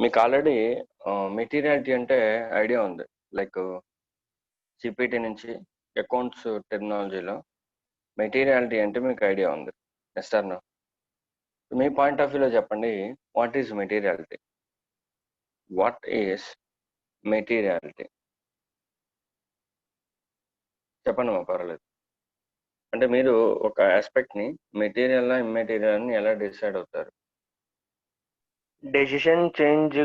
మీకు already materiality అంటే idea ఉంది. లైక్ సిపిటి నుంచి అకౌంట్స్ టెర్మినాలజీలో మెటీరియాలిటీ అంటే మీకు ఐడియా ఉంది. Yes sir no? మీ పాయింట్ ఆఫ్ వ్యూలో చెప్పండి, what is materiality? What is materiality? చెప్పండి మా, పర్వాలేదు. అంటే మీరు ఒక ఆస్పెక్ట్ని మెటీరియల్ ఇమ్మెటీరియల్ ఎలా డిసైడ్ అవుతారు? డెసిషన్ చేంజ్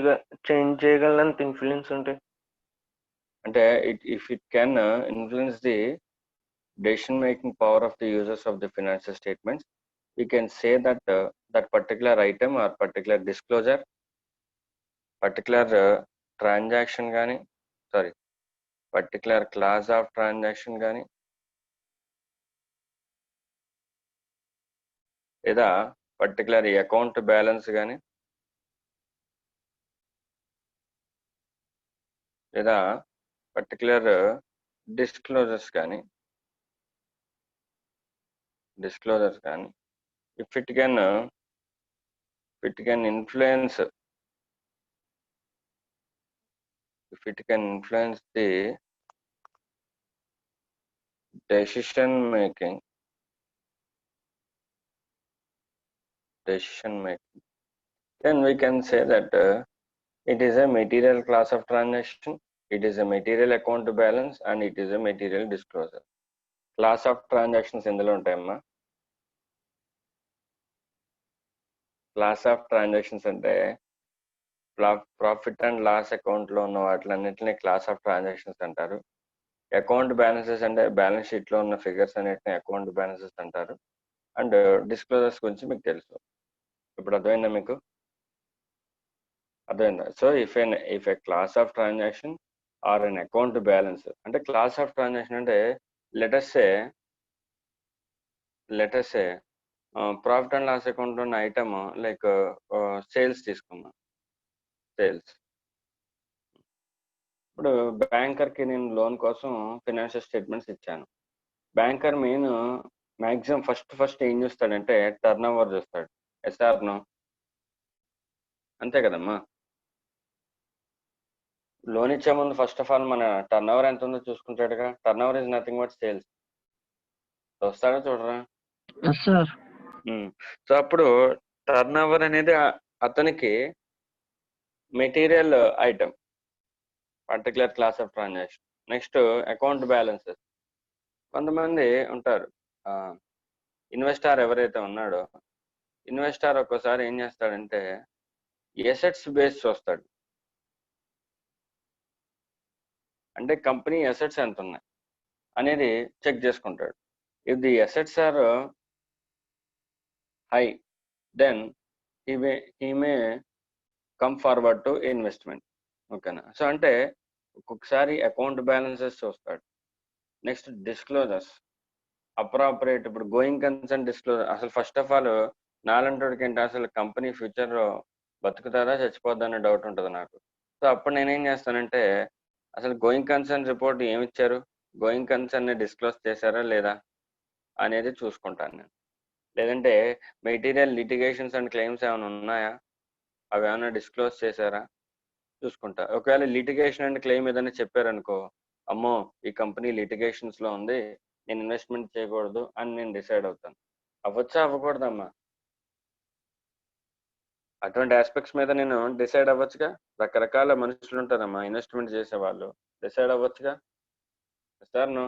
చేయగలంత ఇన్ఫ్లుయెన్స్ ఉంటాయి. అంటే if it can influence the decision making power of the users of the financial statements, we can say that that particular item or particular disclosure, particular transaction gani, sorry, particular class of transaction gani, లేదా particular account balance gani, లేదా particular disclosures gani, if it can influence the decision making, then we can say that it is a material class of transaction, it is a material account balance, and it is a material disclosure. Class of transactions ఎందులో ఉంటాయమ్మా? Class of transactions అంటే profit and loss అకౌంట్లో ఉన్న వాటిలన్నింటినీ class of transactions అంటారు. Account balances అంటే balance షీట్లో ఉన్న ఫిగర్స్ అన్నిటిని అకౌంట్ బ్యాలెన్సెస్ అంటారు. అండ్ డిస్క్లోజర్స్ గురించి మీకు తెలుసు. ఇప్పుడు అర్థమైందా మీకు? అర్థమైందా? So if a class of transaction or an account balance, అంటే క్లాస్ ఆఫ్ ట్రాన్సాక్షన్ అంటే let us say profit and loss account ఉన్న ఐటమ్ లైక్ సేల్స్ తీసుకున్నాం. సేల్స్ ఇప్పుడు బ్యాంకర్కి నేను లోన్ కోసం ఫినాన్షియల్ స్టేట్మెంట్స్ ఇచ్చాను. బ్యాంకర్ మ్యాక్సిమం ఫస్ట్ ఏం చూస్తాడంటే టర్న్ ఓవర్ చూస్తాడు. Yes or no? అంతే కదమ్మా. లోన్ ఇచ్చే ముందు ఫస్ట్ ఆఫ్ ఆల్ మన టర్న్ ఓవర్ ఎంత ఉందో చూసుకుంటాడుగా. Turn over is nothing but sales. చూస్తాడా చూడరా? సో అప్పుడు టర్న్ ఓవర్ అనేది అతనికి material item, particular class of transaction. Next account balances. కొంతమంది ఉంటారు, ఇన్వెస్టార్ ఎవరైతే ఉన్నాడో, ఇన్వెస్టార్ ఒక్కోసారి ఏం చేస్తాడంటే ఎసెట్స్ బేస్ చూస్తాడు. అంటే కంపెనీ ఎసెట్స్ ఎంత ఉన్నాయి అనేది చెక్ చేసుకుంటాడు. If the assets are high, then he may come forward to investment. ఓకేనా? సో అంటే ఒక్కొక్కసారి అకౌంట్ బ్యాలెన్సెస్ చూస్తాడు. Next disclosures, appropriate. ఇప్పుడు గోయింగ్ కన్సర్న్ డిస్క్లోజర్. అసలు ఫస్ట్ ఆఫ్ ఆల్ నాలంటోడికి ఏంటి, అసలు కంపెనీ ఫ్యూచర్ బతుకుతారా చచ్చిపోద్దా అనే డౌట్ ఉంటుంది నాకు. సో అప్పుడు నేనేం చేస్తానంటే అసలు గోయింగ్ కన్సర్న్ రిపోర్ట్ ఏమి ఇచ్చారు, గోయింగ్ కన్సర్న్ డిస్క్లోజ్ చేశారా లేదా అనేది చూసుకుంటాను నేను. లేదంటే మెటీరియల్ లిటిగేషన్స్ అండ్ క్లెయిమ్స్ ఏమైనా ఉన్నాయా, అవి ఏమైనా డిస్క్లోజ్ చేశారా చూసుకుంటా. ఒకవేళ లిటిగేషన్ అండ్ క్లెయిమ్ ఏదైనా చెప్పారనుకో, అమ్మో ఈ కంపెనీ లిటిగేషన్స్లో ఉంది, నేను ఇన్వెస్ట్మెంట్ చేయకూడదు అని నేను డిసైడ్ అవుతాను. అవ్వచ్చా అవ్వకూడదమ్మా? అటువంటి ఆస్పెక్ట్స్ మీద నేను డిసైడ్ అవ్వచ్చుగా. రకరకాల మనుషులు ఉంటారమ్మా ఇన్వెస్ట్మెంట్ చేసే వాళ్ళు, డిసైడ్ అవ్వచ్చుగా. Sir no?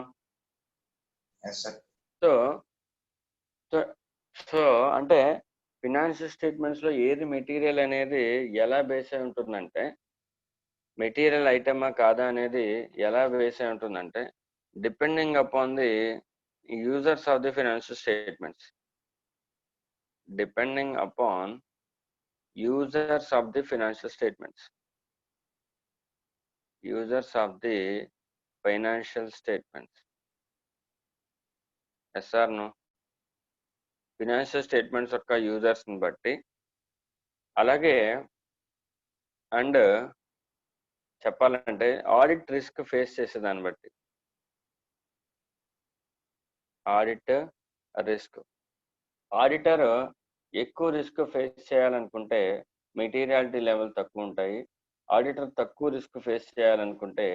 సో అంటే ఫినాన్షియల్ స్టేట్మెంట్స్లో ఏది మెటీరియల్ అనేది ఎలా బేస్ అయి ఉంటుందంటే, మెటీరియల్ ఐటమా కాదా అనేది ఎలా బేస్ అయి ఉంటుందంటే depending upon the users of the financial statements. Depending upon users of the financial statements. Users of the financial statements. Yes or no? Financial statements యొక్క యూజర్స్ని బట్టి, అలాగే అండ్ చెప్పాలంటే ఆడిట్ రిస్క్ ఫేస్ చేసేదాన్ని బట్టి. ఆడిట్ రిస్క్, ఆడిటర్ ఎక్కువ risk face చేయాలనుకుంటే materiality level తక్కువ ఉంటాయి. ఆడిటర్ తక్కువ రిస్క్ ఫేస్ చేయాలనుకుంటే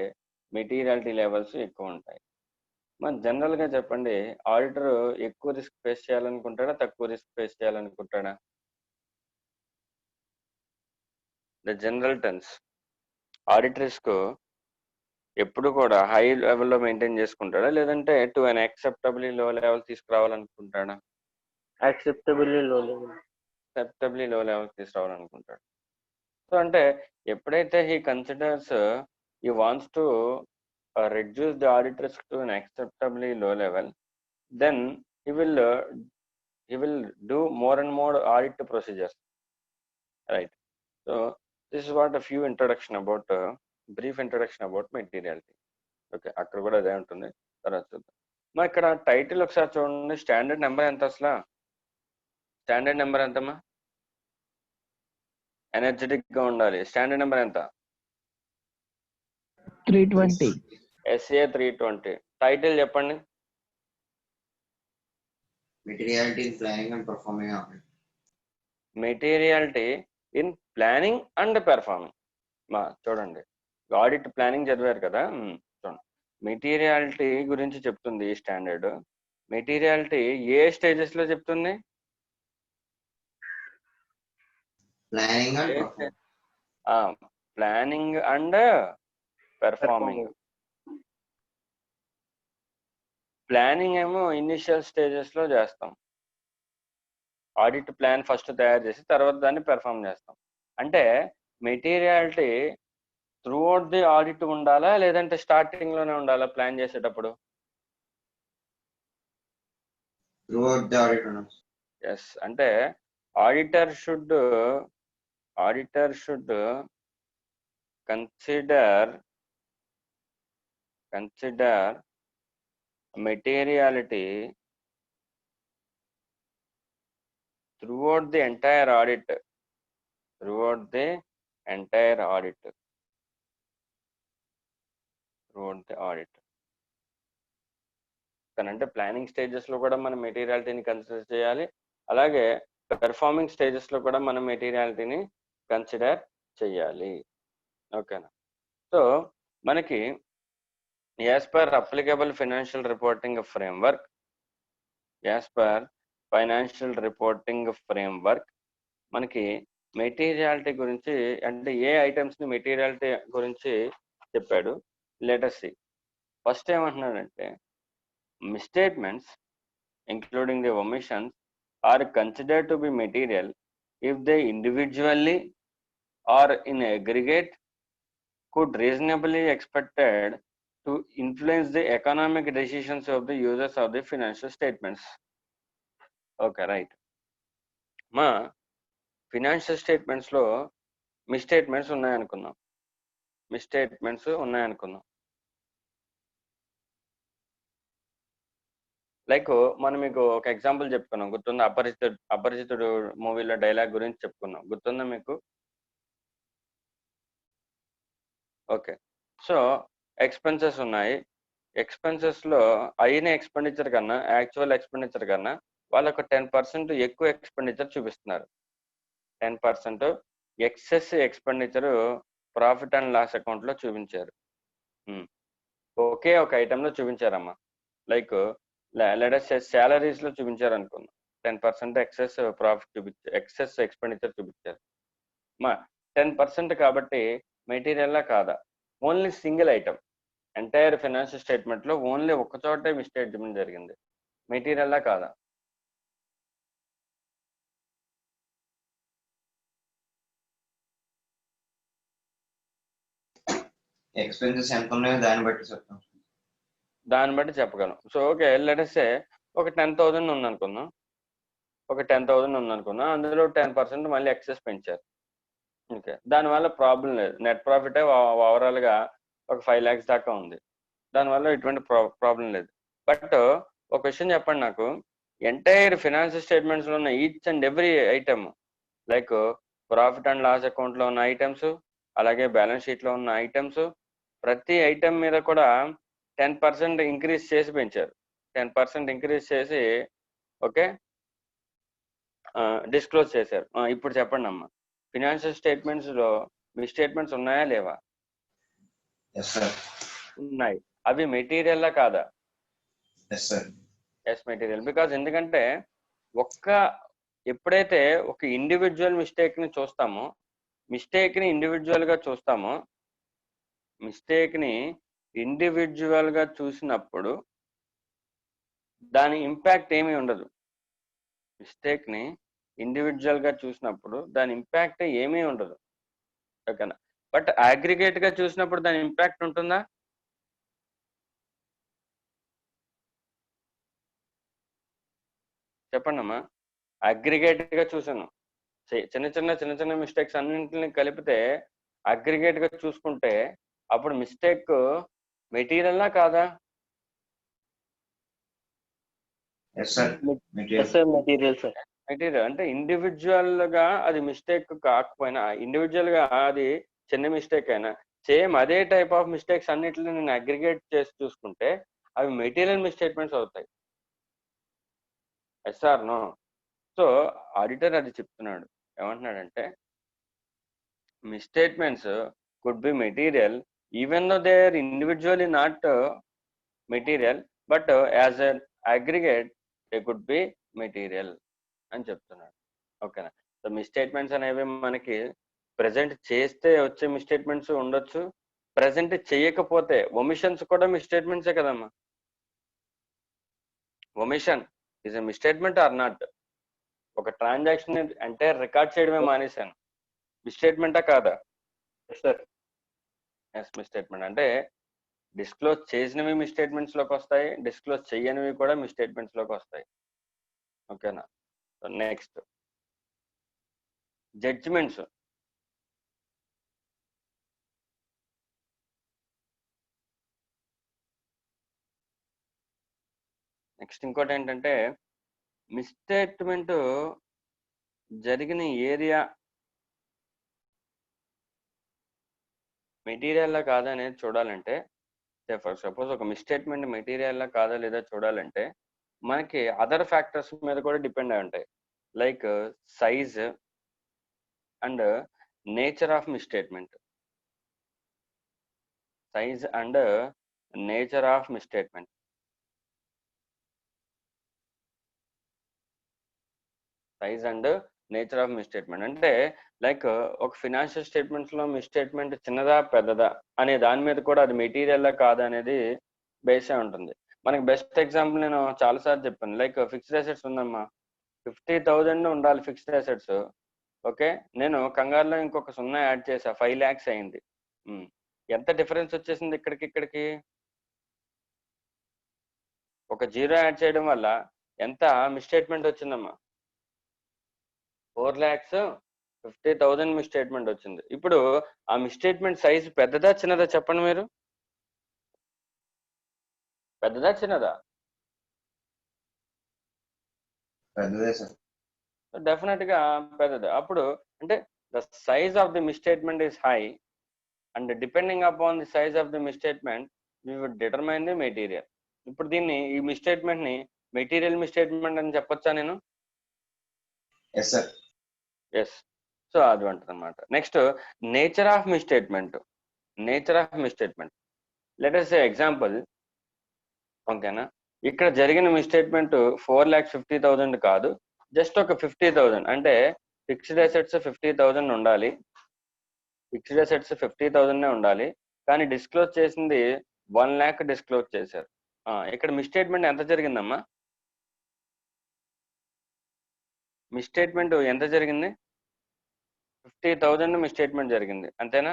మెటీరియాలిటీ లెవెల్స్ ఎక్కువ ఉంటాయి. మరి జనరల్గా చెప్పండి, ఆడిటర్ ఎక్కువ రిస్క్ ఫేస్ చేయాలనుకుంటాడా, తక్కువ రిస్క్ ఫేస్ చేయాలనుకుంటాడా? The general terms audit risk ఎప్పుడు కూడా హై లెవెల్లో మెయింటైన్ చేసుకుంటాడా, లేదంటే to an యాక్సెప్టబుల్లీ low level తీసుకురావాలనుకుంటాడా? యాక్సెప్టబుల్లీ low level. యాక్సెప్టబుల్లీ low level తీసుకురావాలనుకుంటాడు. So అంటే ఎప్పుడైతే he considers he wants to reduce the audit risk to an acceptably low level, then he will do more and more audit procedures, right? So this is what a few introduction about brief introduction about materiality. Okay, అక్కడ కూడా అదే ఉంటుంది. తర్వాత చూద్దాం. మా ఇక్కడ title ఒకసారి చూడండి. స్టాండర్డ్ నెంబర్ ఎంత అసలు? స్టాండర్డ్ నెంబర్ ఎంతమ్మా? ఎనర్జెటిక్ గా ఉండాలి. స్టాండర్డ్ నెంబర్ ఎంత? 320. SA 320. టైటిల్ చెప్పండి. Materiality in planning and performing audit. Materiality in planning and performing. మా చూడండి, ఆడిట్ ప్లానింగ్ చదివారు కదా, చూడండి మెటీరియాలిటీ గురించి చెప్తుంది ఈ స్టాండర్డ్. మెటీరియాలిటీ ఏ స్టేజెస్ లో చెప్తుంది? Planning and performing. Planning and performing. Planning ఏమో ఇనిషియల్ స్టేజెస్ లో చేస్తాం. ఆడిట్ ప్లాన్ ఫస్ట్ తయారు చేసి తర్వాత దాన్ని పెర్ఫామ్ చేస్తాం. అంటే materiality through out the audit ఉండాలా, లేదంటే స్టార్టింగ్ లోనే ఉండాలా ప్లాన్ చేసేటప్పుడు? Throughout the audit. ఎస్, అంటే auditor should consider materiality throughout the entire audit. అంటే ప్లానింగ్ స్టేజెస్ లో కూడా మనం మెటీరియాలిటీని కన్సిడర్ చేయాలి, అలాగే పెర్ఫార్మింగ్ స్టేజెస్ లో కూడా మనం మెటీరియాలిటీని కన్సిడర్ చేయాలి. ఓకేనా? సో మనకి as per applicable financial reporting framework మనకి మెటీరియాలిటీ గురించి, అంటే ఏ ఐటమ్స్ ని మెటీరియాలిటీ గురించి చెప్పాడు. Let us see. ఫస్ట్ ఏమంటున్నాడంటే, misstatements including the omissions are considered to be material if they individually or in aggregate could reasonably expected to influence the economic decisions of the users of the financial statements. Okay, right. మా financial statements లో మిస్టేట్మెంట్స్ ఉన్నాయనుకుందాం. Like మనం మీకు ఒక example చెప్పుకున్నాం, గుర్తుందా? అపరిచితుడు మూవీలో dialogue గురించి చెప్పుకున్నాం, గుర్తుందా మీకు? ఓకే, సో ఎక్స్పెన్సెస్ ఉన్నాయి. ఎక్స్పెన్సెస్ లో అయిన ఎక్స్పెండిచర్ కన్నా యాక్చువల్ ఎక్స్పెండిచర్ కన్నా వాళ్ళకు 10% ఎక్కువ ఎక్స్పెండిచర్ చూపిస్తున్నారు. 10% excess expenditure profit and loss account లో చూపించారు. ఒకే ఒక ఐటమ్ లో చూపించారమ్మా. లైక్ లెట్స్ సే సాలరీస్ లో చూపించారు అనుకుందాం, 10% ఎక్సెస్ ప్రాఫిట్ ఎక్సెస్ ఎక్స్పెండిచర్ చూపించారు. మా 10% కాబట్టి మెటీరియల్లా కాదా? Only single item entire financial statement లో ఓన్లీ ఒక చోటే మిస్టేట్మెంట్ జరిగింది, మెటీరియల్లా కాదా? ఎక్స్పెన్సెస్ ఎంత ఉన్నాయో దాన్ని బట్టి చెప్పగలం. So okay, let us say ఒక 10,000 ఉందనుకుందాం, అందులో 10% మళ్ళీ ఎక్సెస్ పెంచారు. ఓకే, దానివల్ల ప్రాబ్లం లేదు. నెట్ ప్రాఫిట్ ఓవరాల్ గా ఒక 5 lakhs దాకా ఉంది, దానివల్ల ఎటువంటి ప్రాబ్లం లేదు. బట్ ఒక విషయం చెప్పండి నాకు, ఎంటైర్ ఫైనాన్షియల్ స్టేట్మెంట్స్ లో ఉన్న each and every item, like profit and loss account లో ఉన్న ఐటమ్స్, అలాగే బ్యాలెన్స్ షీట్ లో ఉన్న ఐటమ్స్, ప్రతి ఐటమ్ మీద కూడా 10% ఇంక్రీజ్ చేసి పెంచారు. 10% ఇంక్రీజ్ చేసి ఓకే డిస్క్లోజ్ చేశారు. ఇప్పుడు చెప్పండి అమ్మా, ఫినాన్షియల్ స్టేట్మెంట్స్ లో మిస్టేట్మెంట్స్ ఉన్నాయా లేవా? Yes sir. ఉన్నాయి. అవి మెటీరియల్లా కాదా? Yes sir. Yes material. Because ఎందుకంటే ఎప్పుడైతే ఒక ఇండివిజువల్ మిస్టేక్ ని చూస్తామో, మిస్టేక్ ని ఇండివిజువల్ గా చూస్తామో, మిస్టేక్ ని ఇండివిజువల్ గా చూసినప్పుడు దాని ఇంపాక్ట్ ఏమీ ఉండదు. మిస్టేక్ ని ఇండివిజువల్ గా చూసినప్పుడు దాని ఇంపాక్ట్ ఏమీ ఉండదు. ఓకేనా? బట్ అగ్రిగేట్ గా చూసినప్పుడు దాని ఇంపాక్ట్ ఉంటుందా? చెప్పండి అమ్మా. అగ్రిగేట్ గా చూసాను, చిన్న చిన్న మిస్టేక్స్ అన్నింటిని కలిపితే అగ్రిగేట్ గా చూసుకుంటే అప్పుడు మిస్టేక్ మెటీరియల్లా కాదా? Yes sir. Material sir. Material అంటే ఇండివిజువల్ గా అది మిస్టేక్ కాకపోయినా, ఇండివిజువల్ గా అది చిన్న మిస్టేక్ అయినా, సేమ్ అదే టైప్ ఆఫ్ మిస్టేక్స్ అన్నిటిని నేను అగ్రిగేట్ చేసి చూసుకుంటే అవి మెటీరియల్ మిస్టేట్మెంట్స్ అవుతాయి. Yes or no? So auditor అది చెప్తున్నాడు. ఏమంటున్నాడంటే misstatements could be material even though they are individually not material, but as an aggregate they could be material అని చెప్తున్నాడు. ఓకేనా? సో మిస్టేట్మెంట్స్ అనేవి మనకి ప్రెజెంట్ చేస్తే వచ్చే మిస్టేట్మెంట్స్ ఉండొచ్చు, ప్రెజెంట్ చేయకపోతే ఒమిషన్స్ కూడా మిస్టేట్మెంట్సే కదమ్మా. Omission is a misstatement or not? ఒక ట్రాన్సాక్షన్ అంటే రికార్డ్ చేయడమే మానేశాను, మిస్టేట్మెంటా కాదా? సార్. Yes misstatement. అంటే డిస్క్లోజ్ చేసినవి మిస్టేట్మెంట్స్ లోకి వస్తాయి, డిస్క్లోజ్ చేయనివి కూడా మిస్టేట్మెంట్స్ లోకి వస్తాయి. ఓకేనా? Next judgements. నెక్స్ట్ ఇంకోటి ఏంటంటే మిస్టేట్మెంట్ జరిగిన ఏరియా మెటీరియల్లా కాదా అనేది చూడాలంటే, ఫర్ సపోజ్ ఒక మిస్టేట్మెంట్ మెటీరియల్లా కాదా లేదా చూడాలంటే మనకి అదర్ ఫ్యాక్టర్స్ మీద కూడా డిపెండ్ అయి ఉంటాయి. Like size and nature of misstatement. Size and nature of misstatement. Size and nature of misstatement అంటే లైక్ ఒక ఫినాన్షియల్ స్టేట్మెంట్స్ లో మిస్టేట్మెంట్ చిన్నదా పెద్దదా అనే దాని మీద కూడా అది మెటీరియల్లా కాదా అనేది బేస్ అయి ఉంటుంది. మనకి బెస్ట్ ఎగ్జాంపుల్ నేను చాలాసార్లు చెప్పాను. లైక్ ఫిక్స్డ్ అసెట్స్ ఉందమ్మా, 50,000 ఉండాలి ఫిక్స్డ్ అసెట్స్. ఓకే, నేను కంగారులో ఇంకొక 0 యాడ్ చేసా, 5 lakhs అయింది. ఎంత డిఫరెన్స్ వచ్చేసింది ఇక్కడికి? ఒక 0 యాడ్ చేయడం వల్ల ఎంత మిస్టేట్మెంట్ వచ్చిందమ్మా? 4,50,000 మిస్టేట్మెంట్ వచ్చింది. ఇప్పుడు ఆ మిస్టేట్మెంట్ సైజ్ పెద్దదా చిన్నదా చెప్పండి మీరు? పెద్దదా చిన్నదా? పెద్దదే సార్. డెఫినెట్ గా పెద్దది. అప్పుడు అంటే the size of the misstatement is high and depending upon the size of the misstatement we would determine the material. ఇప్పుడు ఈ మిస్టేట్మెంట్ ని మెటీరియల్ మిస్టేట్మెంట్ అని చెప్పొచ్చా నేను? Yes sir. ఎస్. సో అది అంటుంది అనమాట. Next nature of misstatement. Nature of misstatement let us say example. ఓకేనా? ఇక్కడ జరిగిన మిస్టేట్మెంట్ 4,50,000 కాదు, జస్ట్ ఒక 50,000. అంటే ఫిక్స్డ్ అసెట్స్ 50,000 ఉండాలి, ఫిక్స్డ్ అసెట్స్ 50,000 ఉండాలి, కానీ డిస్క్లోజ్ చేసింది 1 lakh డిస్క్లోజ్ చేశారు. ఇక్కడ మిస్టేట్మెంట్ ఎంత జరిగిందమ్మా? మిస్టేట్మెంట్ ఎంత జరిగింది? 50,000 మిస్టేట్మెంట్ జరిగింది, అంతేనా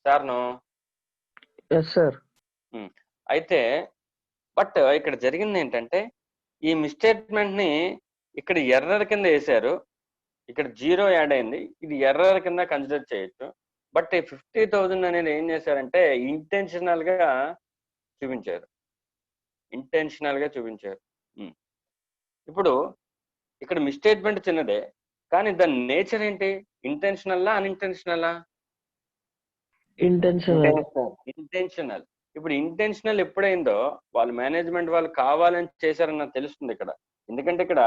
సార్? నో? Yes sir. అయితే బట్ ఇక్కడ జరిగింది ఏంటంటే ఈ మిస్టేట్మెంట్ ని ఇక్కడ ఎర్రర్ కింద వేశారు, ఇక్కడ 0 యాడ్ అయింది, ఇది ఎర్రర్ కింద కన్సిడర్ చేయొచ్చు. బట్ ఈ 50,000 అనేది ఏం చేశారంటే ఇంటెన్షనల్ గా చూపించారు. ఇప్పుడు ఇక్కడ మిస్టేట్మెంట్ చిన్నదే, కానీ దాని నేచర్ ఏంటి? ఇంటెన్షనల్లా అన్ఇంటెన్షనల్లా? ఇంటెన్షనల్. ఇప్పుడు ఇంటెన్షనల్ ఎప్పుడైందో వాళ్ళు మేనేజ్మెంట్ వాళ్ళు కావాలని చేశారని నాకు తెలుస్తుంది ఇక్కడ. ఎందుకంటే ఇక్కడ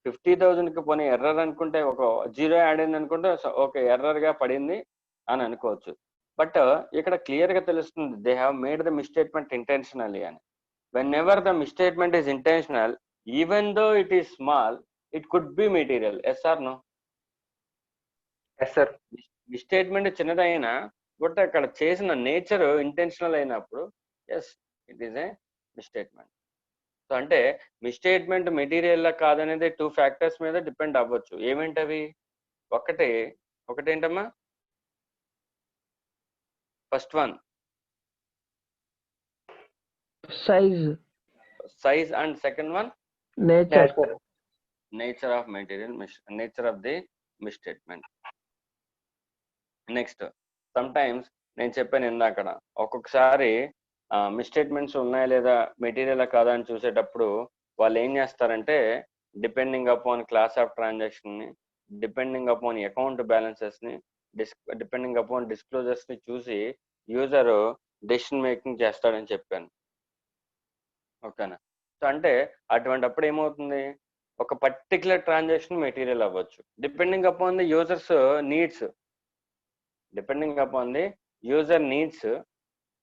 50,000కి పోనీ ఎర్రర్ అనుకుంటే ఒక 0 యాడ్ అయింది అనుకుంటే ఓకే ఎర్రర్గా పడింది అని అనుకోవచ్చు. బట్ ఇక్కడ క్లియర్గా తెలుస్తుంది they have made the misstatement intentionally అని. Whenever the misstatement is intentional even though it is small it could be material. Yes or no? Yes sir. Misstatement చిన్నదైనా బట్ అక్కడ చేసిన నేచర్ ఇంటెన్షనల్ అయినప్పుడు yes it is a misstatement. So అంటే misstatement material కాదనేది 2 factors మీద depend అవ్వచ్చు. ఏమేంటవి? ఒకటేంటమ్మా? First one size and second one nature of material, nature of the misstatement. Next some times నేను చెప్పాను ఇందాకడ ఒక్కొక్కసారి మిస్టేట్మెంట్స్ ఉన్నాయా లేదా మెటీరియల్ కాదా అని చూసేటప్పుడు వాళ్ళు ఏం చేస్తారంటే depending upon class of transaction ని, డిపెండింగ్ అపాన్ అకౌంట్ బ్యాలెన్సెస్ ని, డిపెండింగ్ అపాన్ డిస్క్లోజర్స్ ని చూసి యూజర్ డెసిషన్ మేకింగ్ చేస్తాడని చెప్పాను. ఓకేనా? సో అంటే అటువంటిప్పుడు ఏమవుతుంది, ఒక పర్టికులర్ ట్రాన్సాక్షన్ మెటీరియల్ అవ్వచ్చు depending upon the users needs. Depending upon the user needs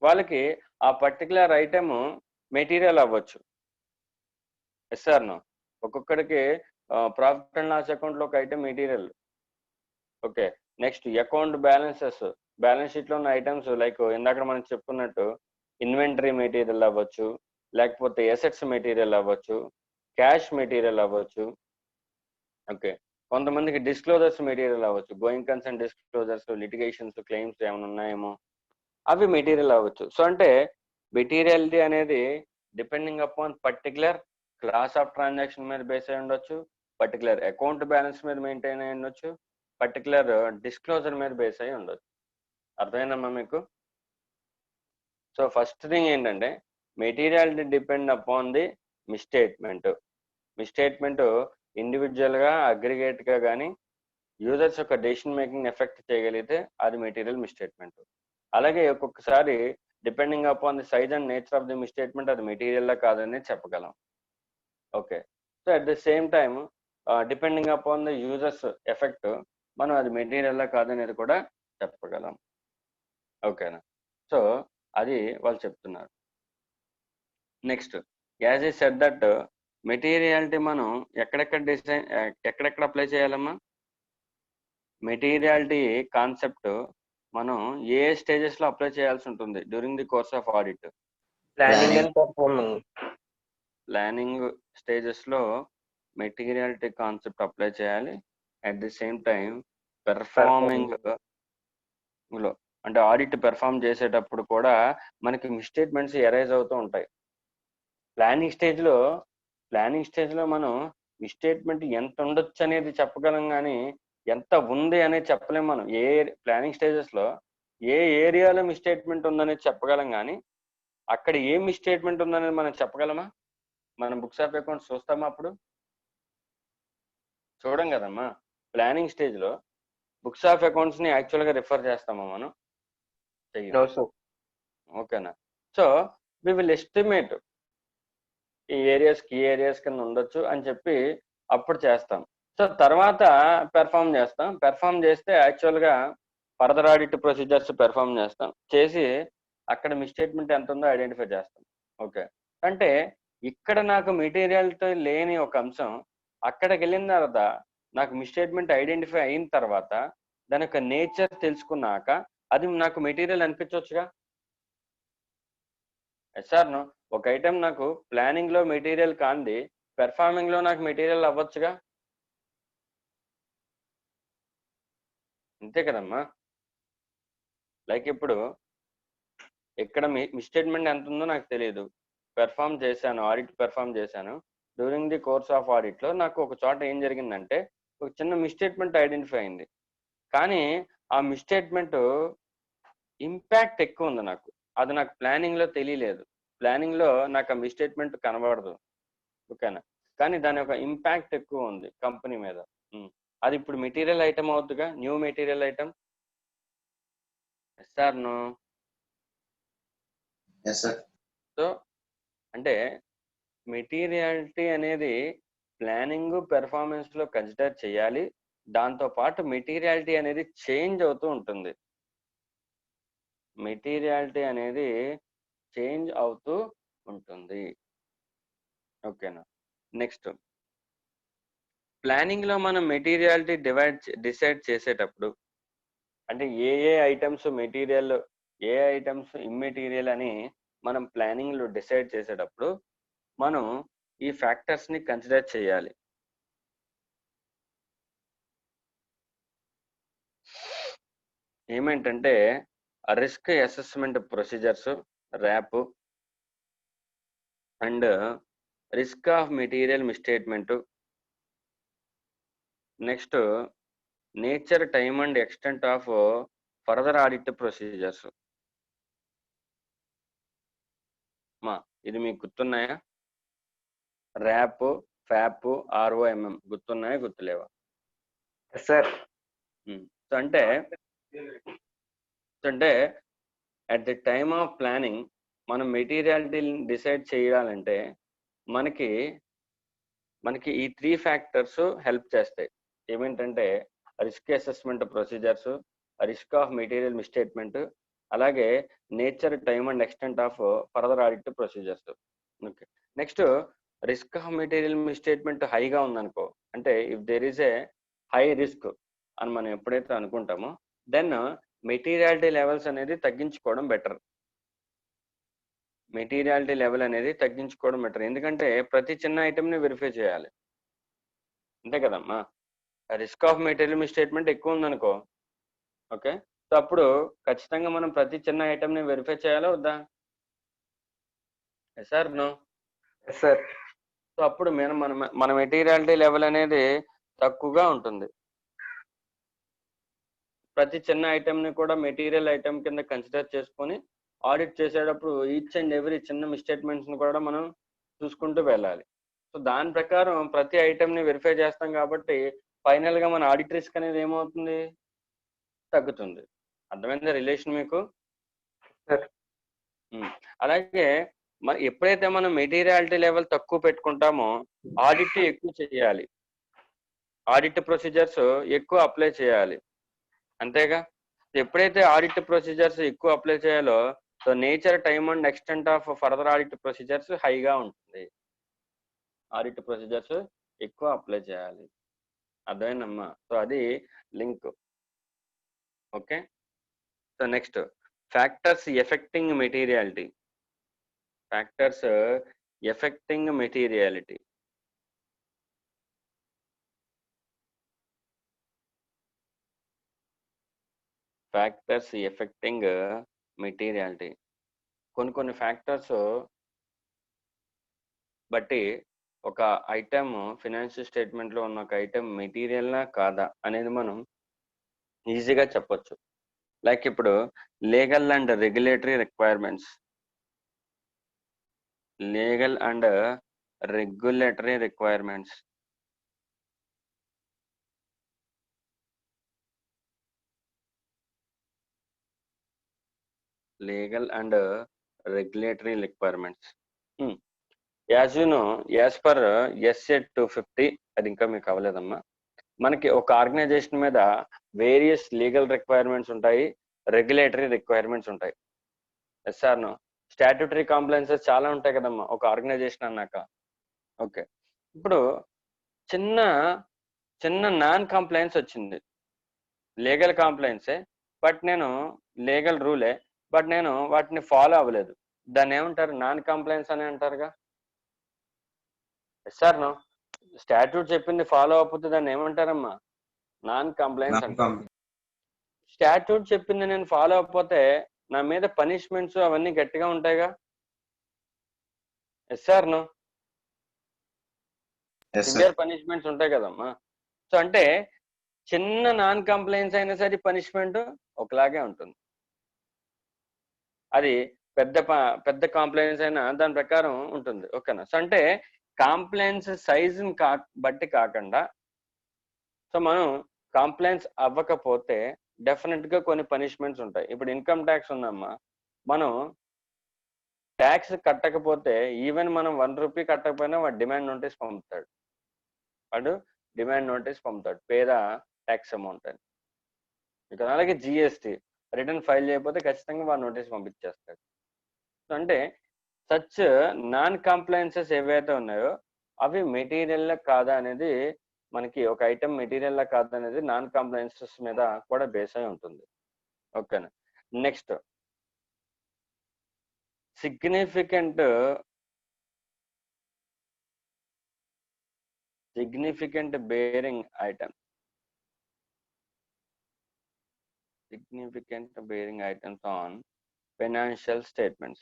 వాళ్ళకి ఆ పర్టికులర్ ఐటమ్ మెటీరియల్ అవ్వచ్చు. Yes or no? ఒక్కొక్కడికి ప్రాఫిట్ అండ్ లాస్ అకౌంట్ లో ఒక item material. Okay, next account balances, balance sheet లో ఉన్న items like ఇందాక మనం చెప్పుకున్నట్టు ఇన్వెంటరీ మెటీరియల్ అవ్వచ్చు, లేకపోతే ఎసెట్స్ మెటీరియల్ అవ్వచ్చు, క్యాష్ మెటీరియల్ అవ్వచ్చు. ఓకే, కొంతమందికి డిస్క్లోజర్స్ మెటీరియల్ అవ్వచ్చు, going concern disclosures, litigations, claims ఏమైనా ఉన్నాయేమో అవి మెటీరియల్ అవ్వచ్చు. సో అంటే మెటీరియాలిటీ అనేది depending upon particular class of transaction మీద బేస్ అయి ఉండొచ్చు, పర్టికులర్ అకౌంట్ బ్యాలెన్స్ మీద మెయింటైన్ అయి ఉండొచ్చు, పర్టికులర్ డిస్క్లోజర్ మీద బేస్ అయి ఉండొచ్చు. అర్థమైందమ్మా మీకు? సో ఫస్ట్ థింగ్ ఏంటంటే materiality depend upon the misstatement. Misstatement individual గా అగ్రిగేట్ గా కానీ యూజర్స్ యొక్క డెసిషన్ మేకింగ్ ఎఫెక్ట్ చేయగలిగితే అది మెటీరియల్ మిస్టేట్మెంట్. అలాగే ఒక్కొక్కసారి depending upon the size and nature of the misstatement అది మెటీరియల్ కాదని చెప్పగలం. Okay, so at the same time depending upon the users effect మనం అది మెటీరియల్ కాదనేది కూడా చెప్పగలం. ఓకేనా? సో అది వాళ్ళు చెప్తున్నారు. Next as I said that materiality మనం ఎక్కడెక్కడ అప్లై చేయాలమ్మా? మెటీరియాలిటీ కాన్సెప్ట్ మనం ఏ స్టేజెస్ లో అప్లై చేయాల్సి ఉంటుంది during the course of audit? Planning and performing. Planning stages లో మెటీరియాలిటీ కాన్సెప్ట్ అప్లై చేయాలి. At the same time performing లో అంటే ఆడిట్ పెర్ఫార్మ్ చేసేటప్పుడు కూడా మనకి మిస్టేట్మెంట్స్ ఎరైజ్ అవుతూ ఉంటాయి. ప్లానింగ్ స్టేజ్ లో మనం మిస్టేట్మెంట్ ఎంత ఉండొచ్చు అనేది చెప్పగలం, కానీ ఎంత ఉంది అనేది చెప్పలేం. మనం ఏ ప్లానింగ్ స్టేజెస్ లో ఏ ఏరియాలో మిస్టేట్మెంట్ ఉందనేది చెప్పగలం, కానీ అక్కడ ఏ మిస్టేట్మెంట్ ఉందనేది మనం చెప్పగలమా? మనం బుక్స్ ఆఫ్ అకౌంట్స్ చూస్తామా? అప్పుడు చూడం కదమ్మా. ప్లానింగ్ స్టేజ్ లో బుక్స్ ఆఫ్ అకౌంట్స్ ని యాక్చువల్ గా రిఫర్ చేస్తామా మనం? చెయ్యం. ఓకేనా? సో వి విల్ ఎస్టిమేట్ ఈ ఏరియాస్ కింద ఉండొచ్చు అని చెప్పి అప్పుడు చేస్తాం. సో తర్వాత పెర్ఫామ్ చేస్తే యాక్చువల్ గా ఫర్దర్ ఆడిట్ ప్రొసీజర్స్ పెర్ఫామ్ చేసి అక్కడ మిస్టేట్మెంట్ ఎంత ఉందో ఐడెంటిఫై చేస్తాం. ఓకే, అంటే ఇక్కడ నాకు మెటీరియల్తో లేని ఒక అంశం అక్కడికి వెళ్ళిన తర్వాత నాకు మిస్టేట్మెంట్ ఐడెంటిఫై అయిన తర్వాత దాని యొక్క నేచర్ తెలుసుకున్నాక అది నాకు మెటీరియల్ అనిపించవచ్చుగా. ఎస్ఆర్ను ఒక ఐటెం నాకు ప్లానింగ్ లో మెటీరియల్ కాంది పెర్ఫార్మింగ్ లో నాకు మెటీరియల్ అవ్వచ్చుగా. అంతే కదమ్మా. లైక్ ఇప్పుడు ఇక్కడ మిస్టేట్మెంట్ ఎంత ఉందో నాకు తెలియదు, పెర్ఫామ్ చేశాను, ఆడిట్ పెర్ఫామ్ చేశాను. During the course of audit లో నాకు ఒక చోట ఏం జరిగిందంటే ఒక చిన్న మిస్టేట్మెంట్ ఐడెంటిఫై అయింది, కానీ ఆ మిస్టేట్మెంట్ ఇంపాక్ట్ ఎక్కువ ఉంది నాకు, అది నాకు ప్లానింగ్ లో తెలియలేదు. ప్లానింగ్ లో నాకు ఆ మిస్టేట్మెంట్ కనబడదు. ఓకేనా? కానీ దాని యొక్క ఇంపాక్ట్ ఎక్కువ ఉంది కంపెనీ మీద. అది ఇప్పుడు మెటీరియల్ ఐటమ్ అవుతుందిగా, new material item. Yes or no? Yes, sir. So అంటే మెటీరియాలిటీ అనేది ప్లానింగ్ పెర్ఫార్మెన్స్ లో కన్సిడర్ చేయాలి. దాంతో పాటు మెటీరియాలిటీ అనేది చేంజ్ అవుతూ ఉంటుంది. మెటీరియాలిటీ అనేది చేంజ్ అవుతూ ఉంటుంది. ఓకేనా. నెక్స్ట్, ప్లానింగ్ లో మనం మెటీరియాలిటీ డిసైడ్ చేసేటప్పుడు అంటే ఏ ఐటమ్స్ మెటీరియల్, ఏ ఐటమ్స్ ఇమ్మెటీరియల్ అని మనం ప్లానింగ్ లో డిసైడ్ చేసేటప్పుడు మనం ఈ ఫ్యాక్టర్స్ ని కన్సిడర్ చేయాలి. ఏమేంటంటే risk assessment procedures, RAP, and risk of material misstatement, next nature, time and extent of further audit procedures. ఇది మీకు గుర్తున్నాయా? ర్యాప్, ఫ్యాప్, ఆర్ఓఎంఎం గుర్తున్నాయా, గుర్తులేవా? సార్ అంటే at the time of planning మనం మెటీరియాలిటీ డిసైడ్ చేయాలంటే మనకి ఈ 3 ఫ్యాక్టర్స్ హెల్ప్ చేస్తాయి. ఏమేంటంటే risk assessment procedures, risk of material misstatement, అలాగే nature, time and extent of further audit procedures. Okay. Next, risk of material misstatement హైగా ఉందనుకో, అంటే if there is a high risk అని మనం ఎప్పుడైతే అనుకుంటామో దెన్ మెటీరియాలిటీ లెవెల్స్ అనేది తగ్గించుకోవడం బెటర్. మెటీరియాలిటీ లెవెల్ అనేది తగ్గించుకోవడం బెటర్. ఎందుకంటే ప్రతి చిన్న ఐటమ్ని వెరిఫై చేయాలి, అంతే కదమ్మా. రిస్క్ ఆఫ్ మెటీరియల్ మిస్టేట్మెంట్ ఎక్కువ ఉందనుకో, ఓకే, సో అప్పుడు ఖచ్చితంగా మనం ప్రతి చిన్న ఐటమ్ని వెరిఫై చేయాలా వద్దా? సార్ నో సార్ సో అప్పుడు మన మెటీరియాలిటీ లెవెల్ అనేది తక్కువగా ఉంటుంది. ప్రతి చిన్న ఐటమ్ని కూడా మెటీరియల్ ఐటమ్ కింద కన్సిడర్ చేసుకొని ఆడిట్ చేసేటప్పుడు ఈచ్ అండ్ ఎవ్రీ చిన్న మిస్టేట్మెంట్స్ని కూడా మనం చూసుకుంటూ వెళ్ళాలి. సో దాని ప్రకారం ప్రతి ఐటమ్ని వెరిఫై చేస్తాం కాబట్టి ఫైనల్గా మన ఆడిట్ రిస్క్ అనేది ఏమవుతుంది? తగ్గుతుంది. అర్థమైందా రిలేషన్ మీకు? అలాగే ఎప్పుడైతే మనం మెటీరియాలిటీ లెవెల్ తక్కువ పెట్టుకుంటామో ఆడిట్ ఎక్కువ చేయాలి, ఆడిట్ ప్రొసీజర్స్ ఎక్కువ అప్లై చేయాలి, అంతేగా. ఎప్పుడైతే ఆడిట్ ప్రొసీజర్స్ ఎక్కువ అప్లై చేయాలో so nature, time and extent of further audit procedures హైగా ఉంటుంది. ఆడిట్ ప్రొసీజర్స్ ఎక్కువ అప్లై చేయాలి. అర్థమైందమ్మా? సో అది link. Okay. So next, factors effecting materiality. Factors effecting materiality. Factors effecting materiality. కొన్ని ఫ్యాక్టర్స్ బట్టి ఒక ఐటమ్ ఫినాన్షియల్ స్టేట్మెంట్లో ఉన్న ఒక ఐటమ్ మెటీరియల్నా కాదా అనేది మనం ఈజీగా చెప్పొచ్చు. లైక్ ఇప్పుడు legal and regulatory requirements. Legal and regulatory requirements. Legal and regulatory requirements. As you know, as per SA 250, అది ఇంకా మీకు అవ్వలేదమ్మా, మనకి ఒక ఆర్గనైజేషన్ మీద వేరియస్ లీగల్ రిక్వైర్మెంట్స్ ఉంటాయి, రెగ్యులేటరీ రిక్వైర్మెంట్స్ ఉంటాయి. Yes or no? స్టాట్యూటరీ కాంప్లైన్సెస్ చాలా ఉంటాయి కదమ్మా ఒక ఆర్గనైజేషన్ అన్నాక. ఓకే. ఇప్పుడు చిన్న నాన్ కంప్లైన్స్ వచ్చింది, లీగల్ కాంప్లైన్సే బట్ నేను లీగల్ రూలే బట్ నేను వాటిని ఫాలో అవ్వలేదు, దాన్ని ఏమంటారు? నాన్ కంప్లైన్స్ అని అంటారుగా. Sir no? స్టాట్యూట్ చెప్పింది ఫాలో అవ్వకపోతే దాన్ని ఏమంటారమ్మా? నాన్ కంప్లైన్స్ అంటారు. స్టాట్యూట్ చెప్పింది నేను ఫాలో అవ్వకపోతే నా మీద పనిష్మెంట్స్ అవన్నీ గట్టిగా ఉంటాయిగా. Sir no? సివియర్ పనిష్మెంట్స్ ఉంటాయి కదమ్మా. సో అంటే చిన్న నాన్ కంప్లైన్స్ అయినా సరే పనిష్మెంట్ ఒకలాగే ఉంటుంది. అది పెద్ద కాంప్లైన్స్ అయినా దాని ప్రకారం ఉంటుంది. ఓకేనా? సో అంటే కాంప్లైన్స్ సైజుని బట్టి కాకుండా సో మనం కాంప్లైన్స్ అవ్వకపోతే డెఫినెట్గా కొన్ని పనిష్మెంట్స్ ఉంటాయి. ఇప్పుడు ఇన్కమ్ ట్యాక్స్ ఉందమ్మా, మనం ట్యాక్స్ కట్టకపోతే ఈవెన్ మనం 1 రూపీ కట్టకపోయినా వాడు డిమాండ్ నోటీస్ పంపుతాడు. వాడు డిమాండ్ నోటీస్ పంపుతాడు, పే ద ట్యాక్స్ అమౌంట్ అని. ఇక్కడ అలాగే జిఎస్టీ రిటర్న్ ఫైల్ చేయకపోతే ఖచ్చితంగా వాడు నోటీస్ పంపించేస్తాడు. అంటే సచ్ నాన్ కంప్లైన్సెస్ ఏవైతే ఉన్నాయో అవి మెటీరియల్ కాదా అనేది మనకి ఒక ఐటమ్ మెటీరియల్ కాదా అనేది నాన్ కంప్లైన్సెస్ మీద కూడా బేస్ అయి ఉంటుంది. ఓకేనా. Next significant bearing item, significant bearing items on financial statements.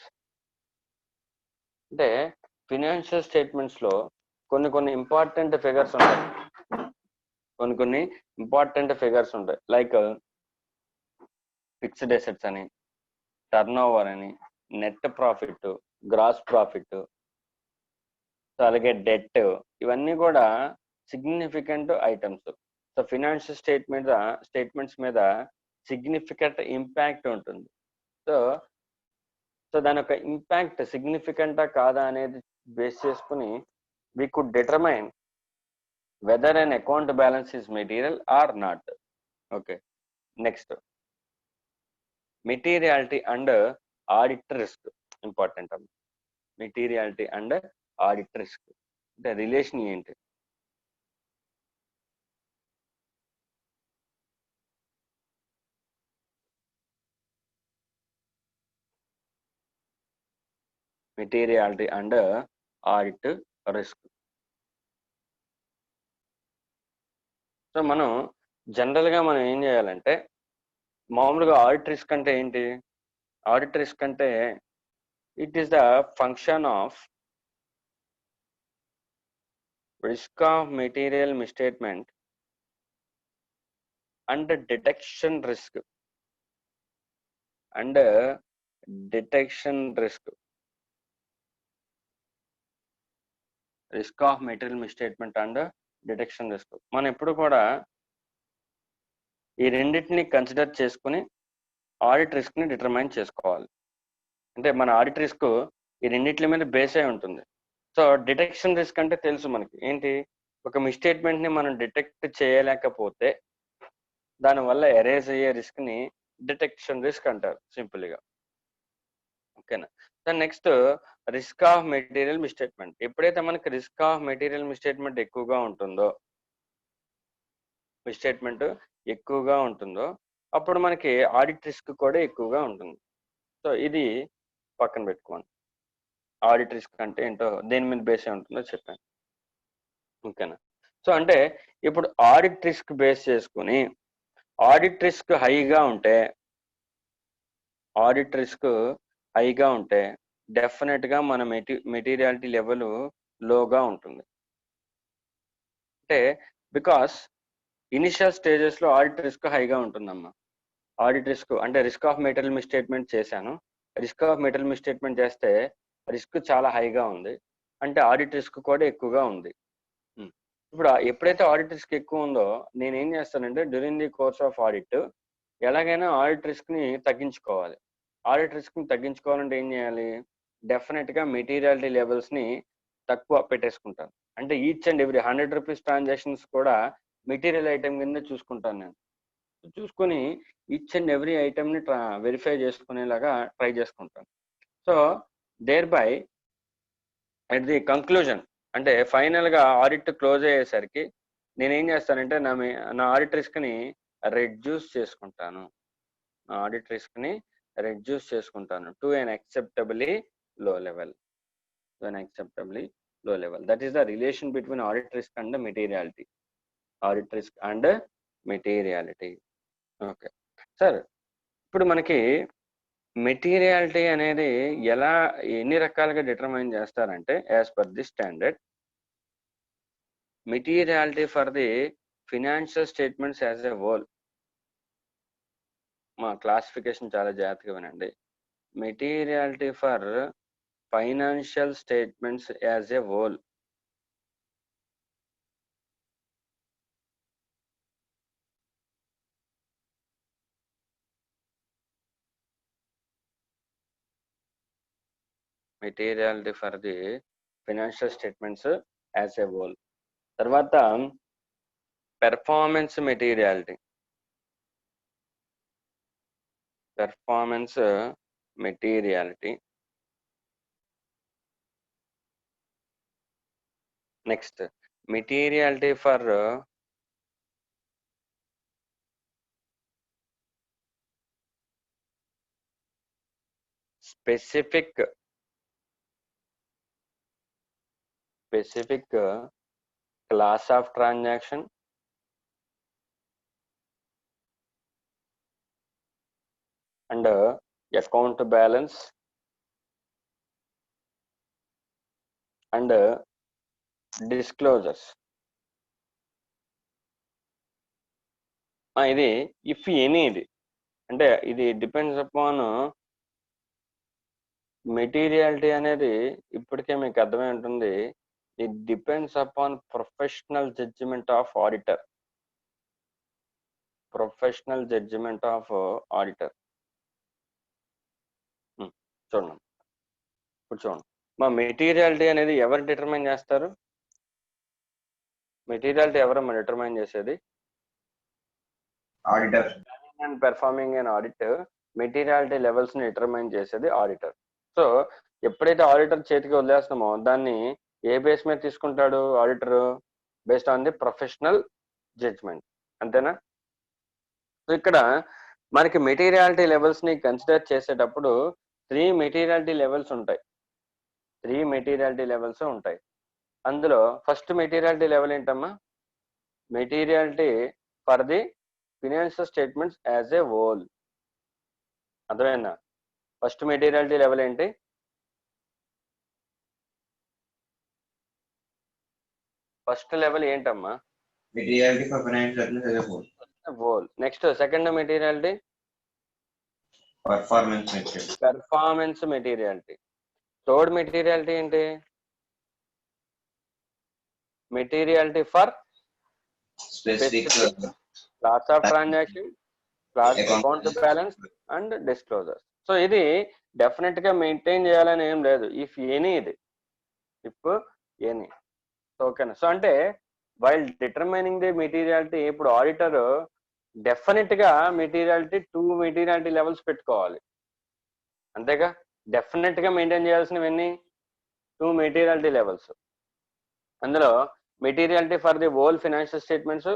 అంటే ఫినాన్షియల్ స్టేట్మెంట్స్ లో కొన్ని ఇంపార్టెంట్ ఫిగర్స్ ఉంటాయి, కొన్ని ఇంపార్టెంట్ ఫిగర్స్ ఉంటాయి. లైక్ ఫిక్స్డ్ అసెట్స్ అని, టర్న్ ఓవర్ అని, నెట్ ప్రాఫిట్, గ్రాస్ ప్రాఫిట్, అలాగే డెట్, ఇవన్నీ కూడా significant items. So financial statements మీద సిగ్నిఫికెంట్ ఇంపాక్ట్ ఉంటుంది. సో దాని యొక్క ఇంపాక్ట్ సిగ్నిఫికెంటా కాదా అనేది బేస్ చేసుకుని we could determine whether an account balance is material or not. Okay. Next, materiality and audit risk. Important. Materiality and audit risk. The relation ఏంటి? Materiality and audit risk. So మనం జనరల్గా మనం ఏం చేయాలంటే, మామూలుగా ఆడిట్ రిస్క్ అంటే ఏంటి? Audit risk అంటే it is the function of risk of material misstatement and detection risk risk of material misstatement and detection risk. మనం ఎప్పుడు కూడా ఈ రెండింటిని కన్సిడర్ చేసుకుని ఆడిట్ రిస్క్ ని డిటర్మైన్ చేసుకోవాలి. అంటే మన ఆడిట్ రిస్క్ ఈ రెండింటి మీద బేస్ అయి ఉంటుంది. సో డిటెక్షన్ రిస్క్ అంటే తెలుసు మనకి ఏంటి, ఒక మిస్టేట్మెంట్ ని మనం డిటెక్ట్ చేయలేకపోతే దానివల్ల ఎరేజ్ అయ్యే రిస్క్ ని డిటెక్షన్ రిస్క్ అంటారు సింపుల్ గా. ఓకేనా. So next risk of material misstatement. ఎప్పుడైతే మనకి రిస్క్ ఆఫ్ మెటీరియల్ మిస్టేట్మెంట్ ఎక్కువగా ఉంటుందో అప్పుడు మనకి ఆడిట్ రిస్క్ కూడా ఎక్కువగా ఉంటుంది. సో ఇది పక్కన పెట్టుకోండి. ఆడిట్ రిస్క్ అంటే ఏంటో దేని మీద బేస్ అయి ఉంటుందో చెప్పాను. ఓకేనా. సో అంటే ఇప్పుడు ఆడిట్ రిస్క్ బేస్ చేసుకుని ఆడిట్ రిస్క్ హైగా ఉంటే డెఫినెట్ గా మన మెటీరియాలిటీ లెవెల్ లోగా ఉంటుంది. అంటే బికాస్ ఇనిషియల్ స్టేజెస్ లో ఆడిట్ రిస్క్ హైగా ఉంటుందమ్మా. ఆడిట్ రిస్క్ అంటే రిస్క్ ఆఫ్ మెటీరియల్ మిస్టేట్మెంట్ చేశాను, రిస్క్ ఆఫ్ మెటీరియల్ మిస్టేట్మెంట్ చేస్తే రిస్క్ చాలా హైగా ఉంది అంటే ఆడిట్ రిస్క్ కూడా ఎక్కువగా ఉంది. ఇప్పుడు ఎప్పుడైతే ఆడిట్ రిస్క్ ఎక్కువ ఉందో నేను ఏం చేస్తానంటే during the course of audit ఎలాగైనా ఆడిట్ రిస్క్ ని తగ్గించుకోవాలి. ఆడిట్ రిస్క్ ని తగ్గించుకోవాలంటే ఏం చేయాలి, డెఫినెట్ గా మెటీరియాలిటీ లెవెల్స్ ని తక్కువ పెట్టేసుకుంటాను. అంటే each and every 100 rupees transactions కూడా మెటీరియల్ ఐటమ్ కింద చూసుకుంటాను నేను. చూసుకొని ఈచ్ అండ్ ఎవ్రీ ఐటమ్ ని వెరిఫై చేసుకునేలాగా ట్రై చేసుకుంటాను. So thereby at the conclusion అంటే ఫైనల్ గా ఆడిట్ క్లోజ్ అయ్యేసరికి నేనేం చేస్తానంటే నా ఆడిట్ రిస్క్ ని రెడ్యూస్ చేసుకుంటాను. To an acceptably low level. That is the relation between audit risk and materiality. Okay sir, ఇప్పుడు మనకి మెటీరియాలిటీ అనేది ఎన్ని రకాలుగా డిటర్మైన్ చేస్తారంటే as per the standard materiality for the financial statements as a whole. మా classification చాలా జాగ్రత్తగా వినండి. Materiality for financial statements as a whole. Materiality for the financial statements as a whole. తర్వాత performance materiality. Next materiality for specific class of transaction and account balance and disclosures. ఇది if any, ఇది అంటే ఇది depends upon materiality అనేది ఇప్పటికే మీకు అర్థమై ఉంటుంది. It depends upon professional judgement of auditor. చూడండి, ఇప్పుడు చూడండి, మా మెటీరియాలిటీ అనేది ఎవరు డిటర్మైన్ చేస్తారు? మెటీరియాలిటీ ఎవరమ్మా డిటర్మైన్ చేసేది? Auditor. And performing and audit materiality levels ని డిటర్మైన్ చేసేది ఆడిటర్. సో ఎప్పుడైతే ఆడిటర్ చేతికి వదిలేస్తామో దాన్ని ఏ బేస్ మీద తీసుకుంటాడు auditor? Based on the professional judgement. అంతేనా? సో ఇక్కడ మనకి మెటీరియాలిటీ లెవెల్స్ ని కన్సిడర్ చేసేటప్పుడు 3 మెటీరియాలిటీ లెవెల్స్ ఉంటాయి. అందులో ఫస్ట్ మెటీరియాలిటీ లెవెల్ ఏంటమ్మా? Materiality for the financial statements as a whole. అర్థమైందా? ఫస్ట్ మెటీరియాలిటీ లెవెల్ ఏంటి? ఫస్ట్ లెవెల్ ఏంటమ్మా? Materiality for financial statements as a whole. Next second materiality performance materiality. Third materiality ఏంటి? Materiality for specific class of transaction, account balance and disclosures. So ఇది definite గా maintain చేయాలని ఏం లేదు. If any, ఓకేనా? So అంటే while determining the materiality, ఇప్పుడు auditor definite గా మెటీరియాలిటీ 2 మెటీరియాలిటీ లెవెల్స్ పెట్టుకోవాలి. అంతేగా? డెఫినెట్ గా మెయింటైన్ చేయాల్సినవన్నీ 2 మెటీరియాలిటీ లెవెల్స్. అందులో materiality for the whole financial statements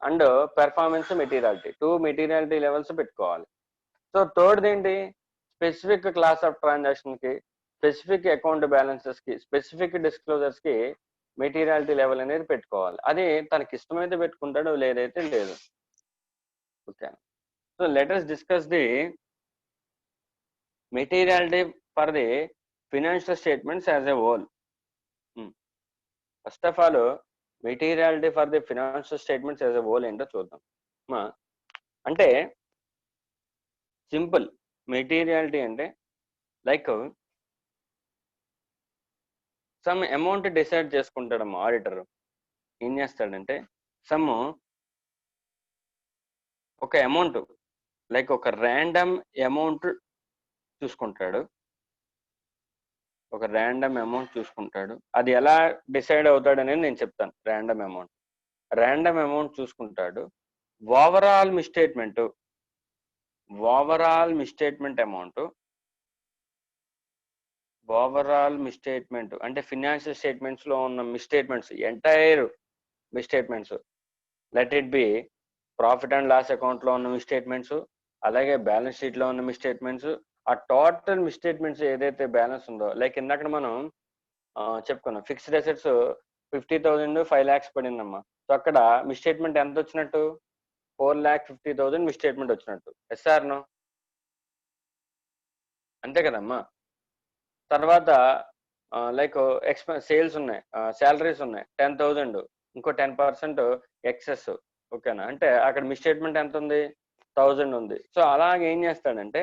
and performance materiality 2 materiality levels పెట్టుకోవాలి. సో థర్డ్ ఏంటి? స్పెసిఫిక్ క్లాస్ ఆఫ్ ట్రాన్సాక్షన్ కి, స్పెసిఫిక్ అకౌంట్ బ్యాలెన్సెస్ కి, స్పెసిఫిక్ డిస్క్లోజర్స్ కి మెటీరియాలిటీ లెవెల్ అనేది పెట్టుకోవాలి. అది తనకి ఇష్టమైతే పెట్టుకుంటాడు, లేదైతే లేదు. Okay. So let us discuss the materiality for the financial statements as a whole. First of all materiality for the financial statements as a whole ఏంటో చూద్దాం. అంటే సింపుల్. మెటీరియాలిటీ అంటే లైక్ సమ్ అమౌంట్ డిసైడ్ చేసుకుంటాడమ్మా auditor. ఏం చేస్తాడంటే ఒక amount, like ఒక random amount చూసుకుంటాడు. అది ఎలా డిసైడ్ అవుతాడు అనేది నేను చెప్తాను. ర్యాండమ్ అమౌంట్ చూసుకుంటాడు. ఓవరాల్ మిస్టేట్మెంట్ అంటే ఫినాన్షియల్ స్టేట్మెంట్స్ లో ఉన్న misstatements, entire misstatements, let it be profit and loss account లో ఉన్న మిస్టేట్మెంట్స్, అలాగే బ్యాలెన్స్ షీట్ లో ఉన్న మిస్టేట్మెంట్స్, ఆ టోటల్ మిస్టేట్మెంట్స్ ఏదైతే బ్యాలెన్స్ ఉందో, లైక్ ఇందాక మనం చెప్పుకున్నాం ఫిక్స్డ్ అసెట్స్ 50,000 5 lakhs పడిందమ్మా. సో అక్కడ మిస్టేట్మెంట్ ఎంత వచ్చినట్టు? 4,50,000 మిస్టేట్మెంట్ వచ్చినట్టు. Yes or no? అంతే కదమ్మా. తర్వాత లైక్ సేల్స్ ఉన్నాయి, శాలరీస్ ఉన్నాయి 10,000, ఇంకో 10% ఎక్సెస్. ఓకేనా? అంటే అక్కడ మిస్టేట్మెంట్ ఎంత ఉంది? 1,000 ఉంది. సో అలాగే ఏం చేస్తాడంటే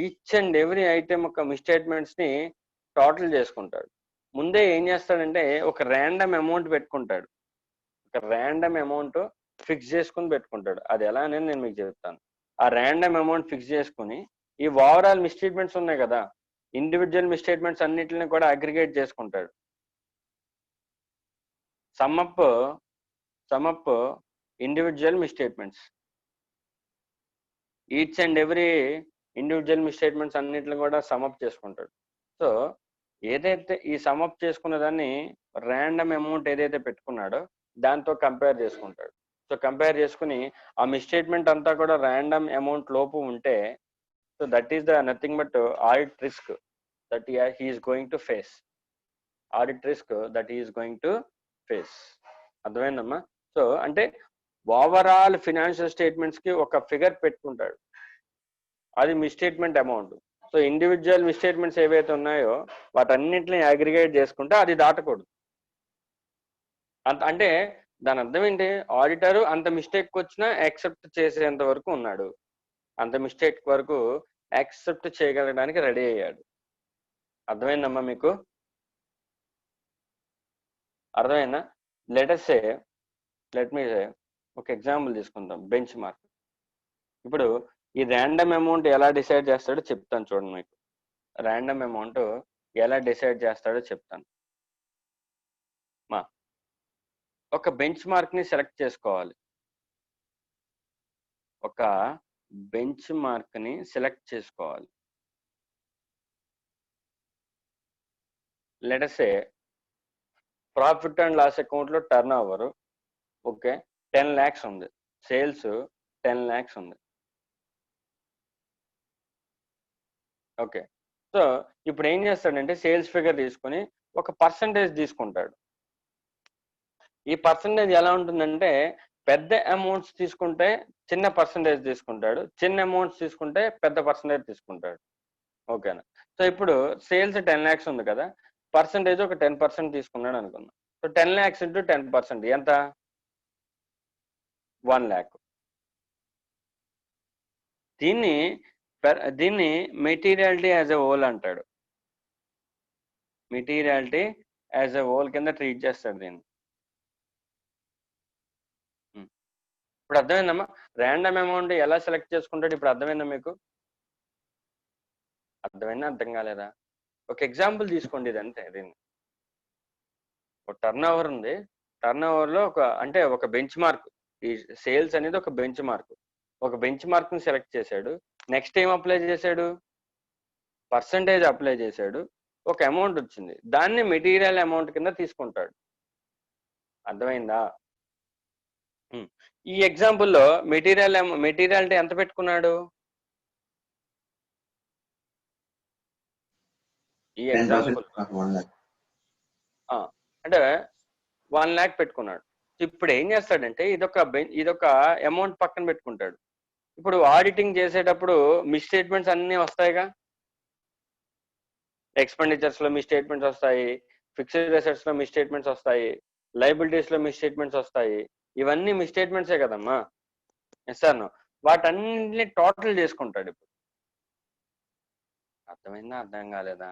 ఈచ్ అండ్ ఎవ్రీ ఐటెం ఒక మిస్టేట్మెంట్స్ ని టోటల్ చేసుకుంటాడు. ముందే ఏం చేస్తాడంటే ఒక ర్యాండమ్ అమౌంట్ పెట్టుకుంటాడు. ఫిక్స్ చేసుకుని పెట్టుకుంటాడు. అది ఎలా అనేది నేను మీకు చెప్తాను. ఆ ర్యాండమ్ అమౌంట్ ఫిక్స్ చేసుకుని ఈ ఓవరాల్ మిస్టేట్మెంట్స్ ఉన్నాయి కదా, ఇండివిజువల్ మిస్టేట్మెంట్స్ అన్నిటిని కూడా అగ్రిగేట్ చేసుకుంటాడు. Sum up individual misstatements. Each and every individual misstatements అన్నిటిని కూడా సమ్అప్ చేసుకుంటాడు. సో ఏదైతే ఈ సమ్అప్ చేసుకున్న దాన్ని ర్యాండమ్ అమౌంట్ ఏదైతే పెట్టుకున్నాడో దాంతో కంపేర్ చేసుకుంటాడు. సో కంపేర్ చేసుకుని ఆ మిస్టేట్మెంట్ అంతా కూడా ర్యాండమ్ అమౌంట్ లోపు ఉంటే, so that is the nothing but audit risk that he is going to face. Audit risk that he is going to face. అర్థమైందమ్మా? సో అంటే ఓవరాల్ ఫినాన్షియల్ స్టేట్మెంట్స్ కి ఒక ఫిగర్ పెట్టుకుంటాడు, అది మిస్టేట్మెంట్ అమౌంట్. సో ఇండివిజువల్ మిస్టేట్మెంట్స్ ఏవైతే ఉన్నాయో వాటన్నింటిని aggregate చేసుకుంటే అది దాటకూడదు. అంటే దాని అర్థం ఏంటి, ఆడిటర్ అంత మిస్టేక్ వచ్చినా యాక్సెప్ట్ చేసేంత వరకు ఉన్నాడు, అంత మిస్టేక్ వరకు యాక్సెప్ట్ చేయగలగడానికి రెడీ అయ్యాడు. అర్థమైందమ్మా మీకు? అర్థమైందా? లెట్ మీ సే ఒక ఎగ్జాంపుల్ తీసుకుందాం, బెంచ్ మార్క్. ఇప్పుడు ఈ ర్యాండమ్ అమౌంట్ ఎలా డిసైడ్ చేస్తాడో చెప్తాను చూడండి. మీకు ర్యాండమ్ అమౌంట్ ఎలా డిసైడ్ చేస్తాడో చెప్తాను. ఒక బెంచ్ మార్క్ ని సెలెక్ట్ చేసుకోవాలి. ఒక బెంచ్ మార్క్ ని సెలెక్ట్ చేసుకోవాలి. Let us say profit and loss account లో టర్న్ ఓవర్ ఓకే 10 lakhs ఉంది, సేల్స్ 10 lakhs ఉంది. ఓకే, సో ఇప్పుడు ఏం చేస్తాడంటే సేల్స్ ఫిగర్ తీసుకొని ఒక పర్సంటేజ్ తీసుకుంటాడు. ఈ పర్సంటేజ్ ఎలా ఉంటుందంటే, పెద్ద అమౌంట్స్ తీసుకుంటే చిన్న పర్సంటేజ్ తీసుకుంటాడు, చిన్న అమౌంట్స్ తీసుకుంటే పెద్ద పర్సంటేజ్ తీసుకుంటాడు. ఓకేనా? సో ఇప్పుడు సేల్స్ 10 lakhs ఉంది కదా, పర్సంటేజ్ ఒక 10% తీసుకున్నాడు అనుకుందాం. సో 10 lakhs ఇంటూ 10% ఎంత? 1 lakh. దీన్ని మెటీరియాలిటీ యాజ్ ఎ హోల్ అంటాడు. మెటీరియాలిటీ యాజ్ ఎ హోల్ కింద ట్రీట్ చేస్తాడు దీన్ని. ఇప్పుడు అర్థమైందమ్మా? ర్యాండమ్ అమౌంట్ ఎలా సెలెక్ట్ చేసుకుంటాడు ఇప్పుడు అర్థమైందా మీకు? అర్థమైందా అర్థం కాలేదా? ఒక ఎగ్జాంపుల్ తీసుకోండి, ఇది అంతే. దీన్ని ఒక టర్న్ ఓవర్ ఉంది, టర్న్ ఓవర్ లో ఒక బెంచ్ మార్క్, ఈ సేల్స్ అనేది ఒక బెంచ్ మార్క్. ఒక బెంచ్ మార్క్ ని సెలెక్ట్ చేశాడు. నెక్స్ట్ ఏం అప్లై చేశాడు? పర్సంటేజ్ అప్లై చేశాడు. ఒక అమౌంట్ వచ్చింది, దాన్ని మెటీరియల్ అమౌంట్ కింద తీసుకుంటాడు. అర్థమైందా? ఈ ఎగ్జాంపుల్లో మెటీరియాలిటీ ఎంత పెట్టుకున్నాడు? ఈ ఎగ్జాంపుల్ అంటే 1 lakh పెట్టుకున్నాడు. ఇప్పుడు ఏం చేస్తాడంటే ఇదొక అమౌంట్ పక్కన పెట్టుకుంటాడు. ఇప్పుడు ఆడిటింగ్ చేసేటప్పుడు మిస్టేట్మెంట్స్ అన్ని వస్తాయిగా, ఎక్స్పెండిచర్స్ లో మిస్టేట్మెంట్స్ వస్తాయి, ఫిక్స్డ్ అసెట్స్ లో మిస్టేట్మెంట్స్ వస్తాయి, లయబిలిటీస్ లో మిస్టేట్మెంట్స్ వస్తాయి. ఇవన్నీ మిస్టేట్మెంట్సే కదమ్మా. Yes sir no? వాటన్నింటినీ టోటల్ చేసుకుంటాడు. ఇప్పుడు అర్థమైందా అర్థం కాలేదా?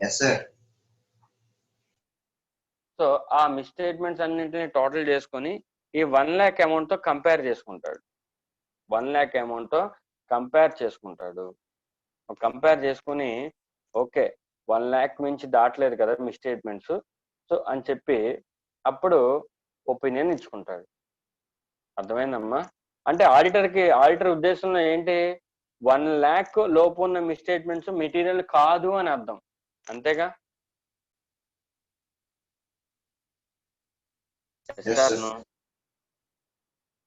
Yes sir. సో ఆ మిస్టేట్మెంట్స్ అన్నింటినీ టోటల్ చేసుకొని ఈ 1 lakh అమౌంట్ తో కంపేర్ చేసుకుంటాడు. 1 lakh అమౌంట్ తో కంపేర్ చేసుకుంటాడు. కంపేర్ చేసుకుని ఓకే 1 lakh మించి దాటలేదు కదా మిస్టేట్మెంట్స్, సో అని చెప్పి అప్పుడు ఒపీనియన్ ఇచ్చుకుంటాడు. అర్థమైందమ్మా? అంటే ఆడిటర్ ఉద్దేశంలో ఏంటి, 1 lakh లోపు ఉన్న మిస్టేట్మెంట్స్ మెటీరియల్ కాదు అని అర్థం, అంతేగా?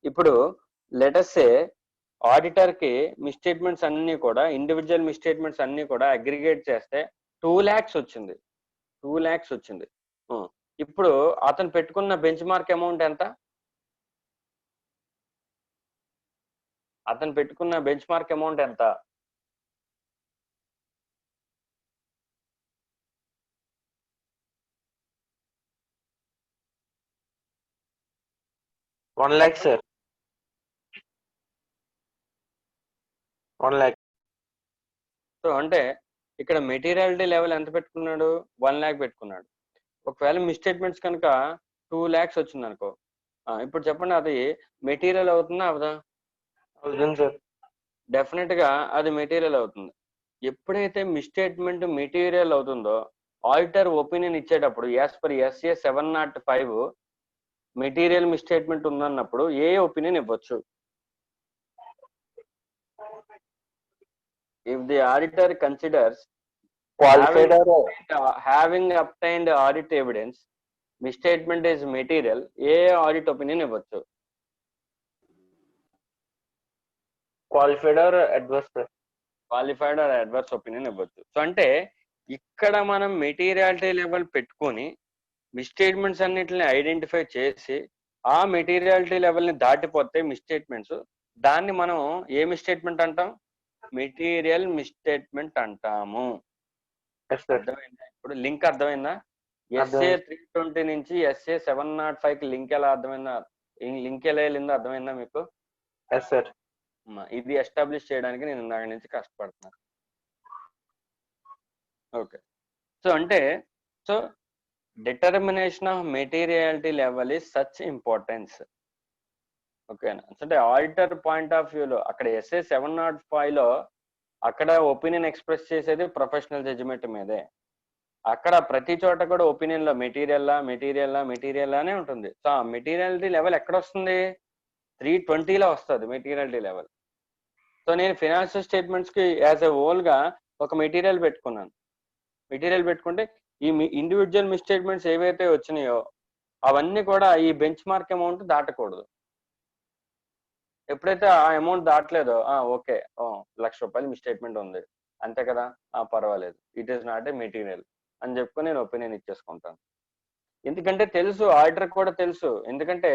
ఇప్పుడు లెట్ us say ఆడిటర్ కి మిస్టేట్మెంట్స్ అన్ని కూడా, ఇండివిజువల్ మిస్టేట్మెంట్స్ అన్ని కూడా అగ్రిగేట్ చేస్తే 2 lakhs వచ్చింది. 2 lakhs వచ్చింది. ఇప్పుడు అతను పెట్టుకున్న బెంచ్ మార్క్ అమౌంట్ ఎంత? అతను పెట్టుకున్న బెంచ్ మార్క్ అమౌంట్ ఎంత? $1 lakh సార్. 1 lakh. సో అంటే ఇక్కడ మెటీరియాలిటీ లెవెల్ ఎంత పెట్టుకున్నాడు? 1 lakh పెట్టుకున్నాడు. ఒకవేళ మిస్టేట్మెంట్స్ కనుక 2 lakhs వచ్చింది అనుకో, ఇప్పుడు చెప్పండి, అది మెటీరియల్ అవుతుందా అవదా? అవుతుంది సార్. డెఫినెట్ గా అది మెటీరియల్ అవుతుంది. ఎప్పుడైతే మిస్టేట్మెంట్ మెటీరియల్ అవుతుందో ఆడిటర్ ఒపీనియన్ ఇచ్చేటప్పుడు as per SA 705 material misstatement ఉందన్నప్పుడు ఏ ఒపీనియన్ ఇవ్వచ్చు? If the auditor considers qualified having obtained audit evidence, misstatement is material, ఏ ఆడిట్ ఒపీనియన్ ఇవ్వచ్చు? Qualified or adverse. Qualified or adverse opinion ఇవ్వచ్చు. So అంటే ఇక్కడ మనం మెటీరియాలిటీ లెవెల్ పెట్టుకొని మిస్టేట్మెంట్స్ అన్నిటిని ఐడెంటిఫై చేసి ఆ మెటీరియాలిటీ లెవెల్ ని దాటిపోతే మిస్టేట్మెంట్స్, దాన్ని మనం ఏ మిస్టేట్మెంట్ అంటాం? మెటీరియల్ మిస్టేట్మెంట్ అంటాము. అర్థమైందా? ఇప్పుడు లింక్ అర్థమైందా? SA 320 నుంచి SA 705 కి లింక్ ఎలా అర్థమైందా? లింక్ ఎలా వెళ్ళిందో అర్థమైందా మీకు? Yes sir. ఇది ఎస్టాబ్లిష్ చేయడానికి నేను ఇందాక నుంచి కష్టపడుతున్నాను. ఓకే, సో అంటే so determination of materiality level is such importance. ఓకేనా? అంటే ఆడిటర్ పాయింట్ ఆఫ్ వ్యూలో అక్కడ SA 705 లో అక్కడ ఒపీనియన్ ఎక్స్ప్రెస్ చేసేది ప్రొఫెషనల్ జడ్జిమెంట్ మీదే. అక్కడ ప్రతి చోట కూడా ఒపీనియన్ లో మెటీరియల్ అనే ఉంటుంది. సో ఆ మెటీరియాలిటీ లెవెల్ ఎక్కడ వస్తుంది? 320లో వస్తుంది మెటీరియాలిటీ లెవెల్. సో నేను ఫినాన్షియల్ స్టేట్మెంట్స్ కి యాజ్ ఎ హోల్ గా ఒక మెటీరియల్ పెట్టుకున్నాను. మెటీరియల్ పెట్టుకుంటే ఈ ఇండివిజువల్ మిస్టేట్మెంట్స్ ఏవైతే వచ్చినాయో అవన్నీ కూడా ఈ బెంచ్ మార్క్ అమౌంట్ దాటకూడదు. ఎప్పుడైతే ఆ అమౌంట్ దాటలేదో ఓకే, ₹1,00,000 మిస్టేట్మెంట్ ఉంది అంతే కదా, పర్వాలేదు, it is not a material అని చెప్పుకొని నేను ఒపీనియన్ ఇచ్చేసుకుంటాను. ఎందుకంటే తెలుసు, ఆడిటర్ కూడా తెలుసు. ఎందుకంటే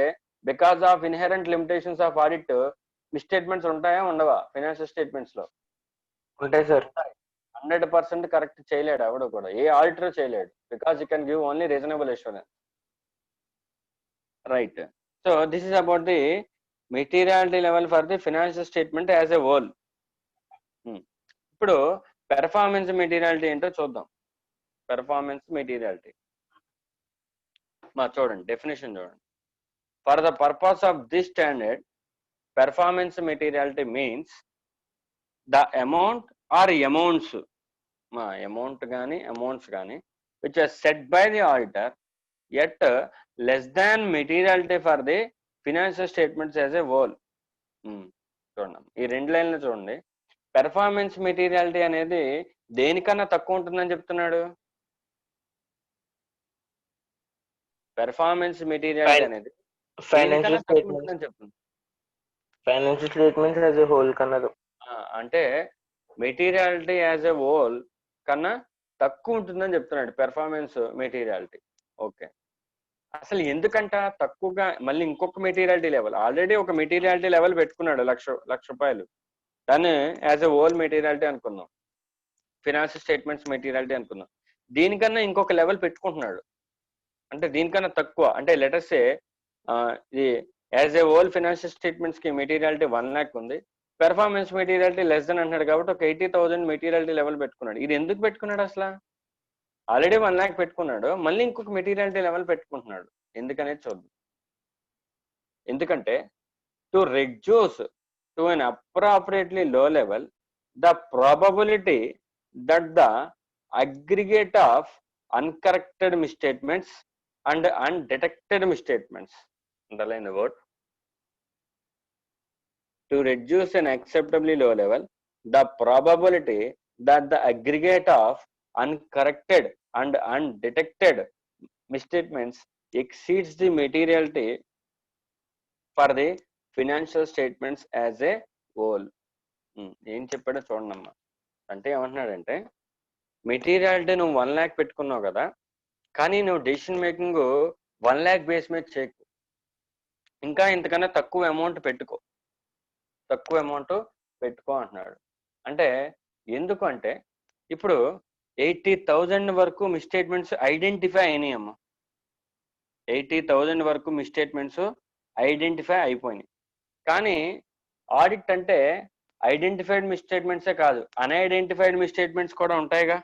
because of inherent limitations of audit misstatements ఉంటాయా ఉండవా? ఫైనాన్షియల్ స్టేట్మెంట్స్ లో ఉంటాయి సార్. 100% కరెక్ట్ చేయలేడు ఎవడు కూడా, ఏ ఆడిటర్ చేయలేడు. Because you can give only reasonable assurance, right? So this is about the materiality level for the financial statement as a whole. ఇప్పుడు performance materiality ఏంటో చూద్దాం. పెర్ఫార్మెన్స్ మెటీరియాలిటీ చూడండి, డెఫినేషన్ చూడండి. For the purpose of this standard, performance materiality means the amount or amounts which are set by the auditor yet less than materiality for the financial statements as a whole. చూడండి, ఈ రెండు లైన్లు చూడండి. Performance materiality అనేది దేనికన్నా తక్కువ ఉంటుందని చెప్తున్నాడు. పెర్ఫార్మెన్స్ మెటీరియాలిటీ అనేది ఫైనాన్షియల్ స్టేట్మెంట్స్ అని చెప్తుంది. Financial statements as a whole కన్నా, అంటే మెటీరియాలిటీ యాజ్ ఎ హోల్ కన్నా తక్కువ ఉంటుందని చెప్తున్నాడు పెర్ఫార్మెన్స్ మెటీరియాలిటీ. ఓకే, అసలు ఎందుకంట తక్కువగా? మళ్ళీ ఇంకొక మెటీరియాలిటీ లెవెల్, ఆల్రెడీ ఒక మెటీరియాలిటీ లెవెల్ పెట్టుకున్నాడు, ₹1,00,000, దాన్ని యాజ్ ఎ హోల్ మెటీరియాలిటీ అనుకుందాం, ఫినాన్షియల్ స్టేట్మెంట్స్ మెటీరియాలిటీ అనుకుందాం. దీనికన్నా ఇంకొక లెవెల్ పెట్టుకుంటున్నాడు, అంటే దీనికన్నా తక్కువ. అంటే లెటర్స్ ఇది as a whole financial statements కి మెటీరియాలిటీ 1,00,000 ఉంది, పెర్ఫార్మెన్స్ మెటీరియాలిటీ లెస్ దెన్ అంటున్నాడు కాబట్టి ఒక 80,000 మెటీరియాలిటీ లెవెల్ పెట్టుకున్నాడు. ఇది ఎందుకు పెట్టుకున్నాడు? అసలు ఆల్రెడీ 1,00,000 పెట్టుకున్నాడు, మళ్ళీ ఇంకొక మెటీరియాలిటీ లెవెల్ పెట్టుకుంటున్నాడు. ఎందుకనేది చూద్దాం. ఎందుకంటే to reduce to an appropriately low level the probability that the aggregate of uncorrected misstatements and undetected misstatements, underline the word, to reduce an acceptably low level the probability that the aggregate of uncorrected and undetected misstatements exceeds the materiality for the financial statements as a whole. ఏం చెప్పాడో చూడమ్మా. అంటే ఏమంటున్నాడంటే materiality నువ్వు 1,00,000 పెట్టుకున్నావు కదా, కానీ నువ్వు డెసిషన్ మేకింగ్ 1,00,000 బేస్ మీద చేయకు, ఇంకా ఇంతకన్నా తక్కువ అమౌంట్ పెట్టుకో అంటున్నాడు. అంటే ఎందుకు అంటే ఇప్పుడు 80,000 వరకు మిస్టేట్మెంట్స్ ఐడెంటిఫై అయినాయమ్మా. 80,000 వరకు మిస్టేట్మెంట్స్ ఐడెంటిఫై అయిపోయినాయి. కానీ ఆడిట్ అంటే ఐడెంటిఫైడ్ మిస్టేట్మెంట్సే కాదు, అన్ఐడెంటిఫైడ్ మిస్టేట్మెంట్స్ కూడా ఉంటాయిగా.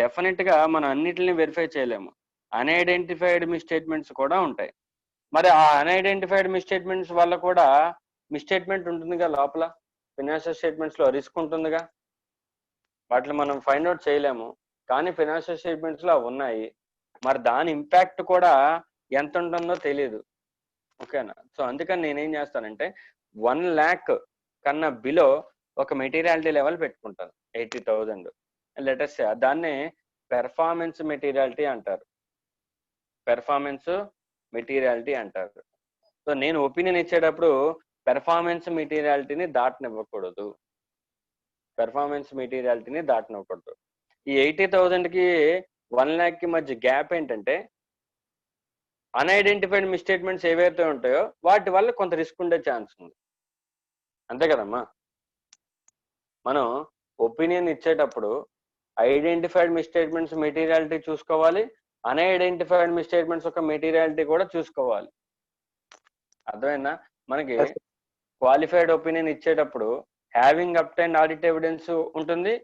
డెఫినెట్ గా మనం అన్నిటిని వెరిఫై చేయలేము, అన్ఐడెంటిఫైడ్ మిస్టేట్మెంట్స్ కూడా ఉంటాయి. మరి ఆ అన్ఐడెంటిఫైడ్ మిస్టేట్మెంట్స్ వల్ల కూడా మిస్టేట్మెంట్ ఉంటుందిగా లోపల, ఫైనాన్షియల్ స్టేట్మెంట్స్ లో రిస్క్ ఉంటుందిగా. వాటిని మనం ఫైండ్ అవుట్ చేయలేము, కానీ ఫైనాన్షియల్ స్టేట్మెంట్స్ లో ఉన్నాయి. మరి దాని ఇంపాక్ట్ కూడా ఎంత ఉంటుందో తెలియదు. ఓకేనా? సో అందుకని నేనేం చేస్తానంటే 1 lakh కన్నా బిలో ఒక మెటీరియాలిటీ లెవెల్ పెట్టుకుంటాను, 80,000. లెటెస్ట్ దాన్నే పెర్ఫార్మెన్స్ మెటీరియాలిటీ అంటారు. పెర్ఫార్మెన్స్ మెటీరియాలిటీ అంటారు. సో నేను ఒపీనియన్ ఇచ్చేటప్పుడు పెర్ఫార్మెన్స్ మెటీరియాలిటీని దాటనివ్వకూడదు. పెర్ఫార్మెన్స్ మెటీరియాలిటీని దాటనివ్వకూడదు. ఈ 80,000కి 1 lakh మధ్య గ్యాప్ ఏంటంటే అన్ఐడెంటిఫైడ్ మిస్టేట్మెంట్స్ ఏవైతే ఉంటాయో వాటి వల్ల కొంత రిస్క్ ఉండే ఛాన్స్ ఉంది. అంతే కదమ్మా? మనం ఒపీనియన్ ఇచ్చేటప్పుడు ఐడెంటిఫైడ్ మిస్టేట్మెంట్స్ మెటీరియాలిటీ చూసుకోవాలి, అన్ఐడెంటిఫైడ్ మిస్టేట్మెంట్స్ ఒక మెటీరియాలిటీ కూడా చూసుకోవాలి. అర్థమైందా? మనకి క్వాలిఫైడ్ ఒపీనియన్ ఇచ్చేటప్పుడు హ్యావింగ్ అబ్టైన్ ఆడిట్ ఎవిడెన్స్ ఉంటుంది,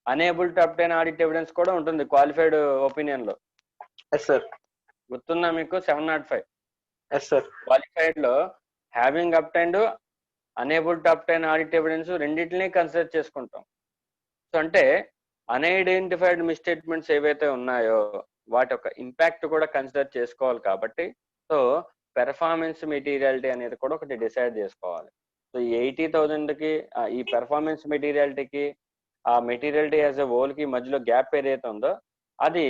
unable to obtain audit evidence కూడా ఉంటుంది క్వాలిఫైడ్ ఒపీనియన్ లో. గుర్తుందా మీకు? 705. క్వాలిఫైడ్ లో having obtained, unable to obtain audit evidence రెండింటినీ కన్సిడర్ చేసుకుంటాం. సో అంటే అన్ఐడెంటిఫైడ్ మిస్టేట్మెంట్స్ ఏవైతే ఉన్నాయో వాటి యొక్క ఇంపాక్ట్ కూడా కన్సిడర్ చేసుకోవాలి. కాబట్టి సో పెర్ఫార్మెన్స్ మెటీరియాలిటీ అనేది కూడా ఒకటి డిసైడ్ చేసుకోవాలి. సో ఈ 80,000కి ఈ పెర్ఫార్మెన్స్ మెటీరియాలిటీకి ఆ మెటీరియాలిటీ యాజ్ ఎ హోల్ కి మధ్యలో గ్యాప్ ఏదైతే ఉందో అది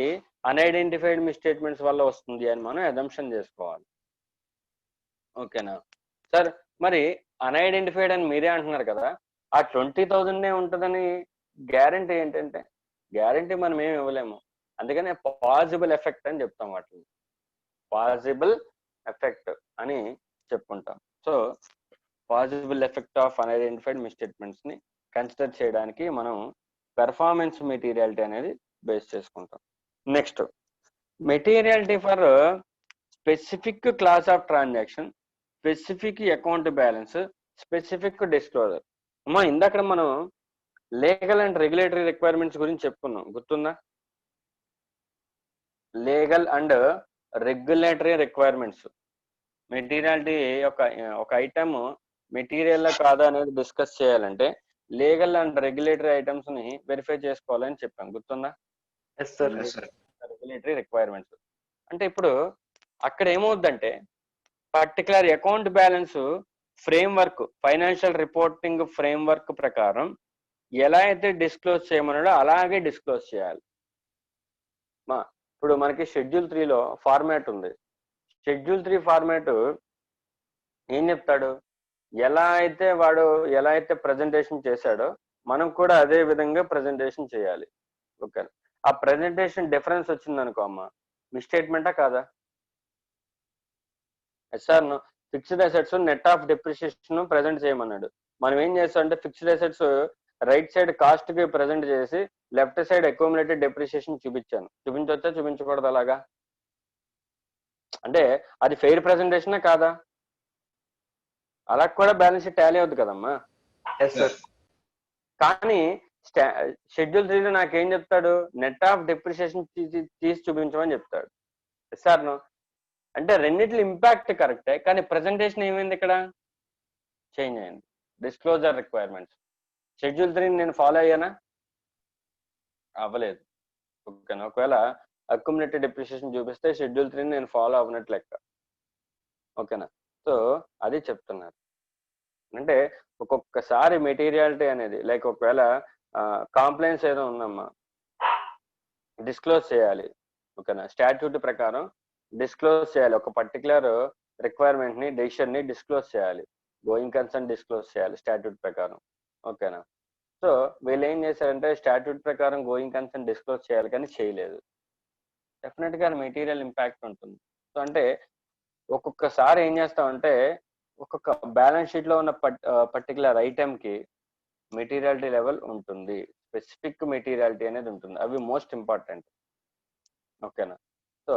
అన్ఐడెంటిఫైడ్ మిస్టేట్మెంట్స్ వల్ల వస్తుంది అని మనం అజంప్షన్ చేసుకోవాలి. ఓకేనా సార్? మరి అన్ఐడెంటిఫైడ్ అని మీరే అంటున్నారు కదా, ఆ 20,000 ఉంటుందని గ్యారంటీ ఏంటంటే గ్యారంటీ మనం ఏమి ఇవ్వలేము. అందుకనే పాసిబుల్ ఎఫెక్ట్ అని చెప్తాం, వాటిని పాసిబుల్ ఎఫెక్ట్ అని చెప్పుకుంటాం. So possible effect of unidentified misstatements ని కన్సిడర్ చేయడానికి మనం పెర్ఫార్మెన్స్ మెటీరియాలిటీ అనేది బేస్ చేసుకుంటాం. Next materiality for specific class of transaction, specific account balance, specific disclosure. అమ్మా ఇందాక మనం లీగల్ అండ్ రెగ్యులేటరీ రిక్వైర్మెంట్స్ గురించి చెప్పుకున్నాం, గుర్తుందా? Legal and regulatory requirements, materiality ఒక ఐటమ్ మెటీరియల్ కాదా అనేది డిస్కస్ చేయాలంటే లీగల్ అండ్ రెగ్యులేటరీ ఐటమ్స్ ని వెరిఫై చేసుకోవాలని చెప్పాం, గుర్తుందా? రెగ్యులేటరీ రిక్వైర్మెంట్స్ అంటే ఇప్పుడు అక్కడ ఏమవుద్దంటే particular account balance framework, financial reporting framework ప్రకారం ఎలా అయితే డిస్క్లోజ్ చేయమన్నాడో అలాగే డిస్క్లోజ్ చేయాలి. ఇప్పుడు మనకి షెడ్యూల్ 3లో ఫార్మాట్ ఉంది. షెడ్యూల్ 3 ఫార్మాట్ ఏం చెప్తాడు? ఎలా అయితే ప్రజెంటేషన్ చేశాడో మనం కూడా అదే విధంగా ప్రజెంటేషన్ చేయాలి. ఓకే, ఆ ప్రజెంటేషన్ డిఫరెన్స్ వచ్చింది అనుకో అమ్మా, మిస్టేట్మెంటా కాదా? Sir fixed assets net of depreciation present చేయమన్నాడు. మనం ఏం చేస్తాం అంటే fixed assets right side cost కి ప్రజెంట్ చేసి లెఫ్ట్ సైడ్ అక్యూములేటెడ్ డెప్రిషియేషన్ చూపించాను. చూపించవచ్చా, చూపించకూడదు? అలాగా అంటే అది ఫెయిర్ ప్రజెంటేషనే కాదా? అలా కూడా బ్యాలెన్స్ షీట్ టాలీ అవుద్ది కదమ్మా. కానీ షెడ్యూల్ 3లో నాకేం చెప్తాడు? నెట్ ఆఫ్ డెప్రిషియేషన్ తీసి చూపించమని చెప్తాడు. సార్ అంటే రెండిట్లో ఇంపాక్ట్ కరెక్టే, కానీ ప్రజెంటేషన్ ఏమైంది? ఇక్కడ చేంజ్ అయింది. డిస్క్లోజర్ రిక్వైర్మెంట్స్ షెడ్యూల్ 3 నేను ఫాలో అయ్యానా? అవ్వలేదు. ఓకేనా? ఒకవేళ అక్యుములేటెడ్ డెప్రిషియేషన్ చూపిస్తే షెడ్యూల్ 3 నేను ఫాలో అవ్వనట్లు లెక్క. ఓకేనా? సో అది చెప్తున్నారు. అంటే ఒక్కొక్కసారి మెటీరియాలిటీ అనేది లైక్ ఒకవేళ కాంప్లైన్స్ ఏదో ఉందమ్మా, డిస్క్లోజ్ చేయాలి. ఓకేనా? స్టాట్యూట్ ప్రకారం డిస్క్లోజ్ చేయాలి. ఒక పర్టికులర్ రిక్వైర్మెంట్ ని, డెసిషన్ ని డిస్క్లోజ్ చేయాలి. గోయింగ్ కన్సర్న్ డిస్క్లోజ్ చేయాలి స్టాట్యూట్ ప్రకారం. ఓకేనా? సో వీళ్ళు ఏం చేశారంటే స్టాట్యూట్ ప్రకారం గోయింగ్ కన్సర్న్ డిస్క్లోజ్ చేయాలి, కానీ చేయలేదు. డెఫినెట్ గా మెటీరియల్ ఇంపాక్ట్ ఉంటుంది. సో అంటే ఒక్కొక్కసారి ఏం చేస్తామంటే ఒక్కొక్క బ్యాలెన్స్ షీట్ లో ఉన్న పర్టికులర్ ఐటమ్ కి మెటీరియాలిటీ లెవెల్ ఉంటుంది, స్పెసిఫిక్ మెటీరియాలిటీ అనేది ఉంటుంది. అవి మోస్ట్ ఇంపార్టెంట్. ఓకేనా? సో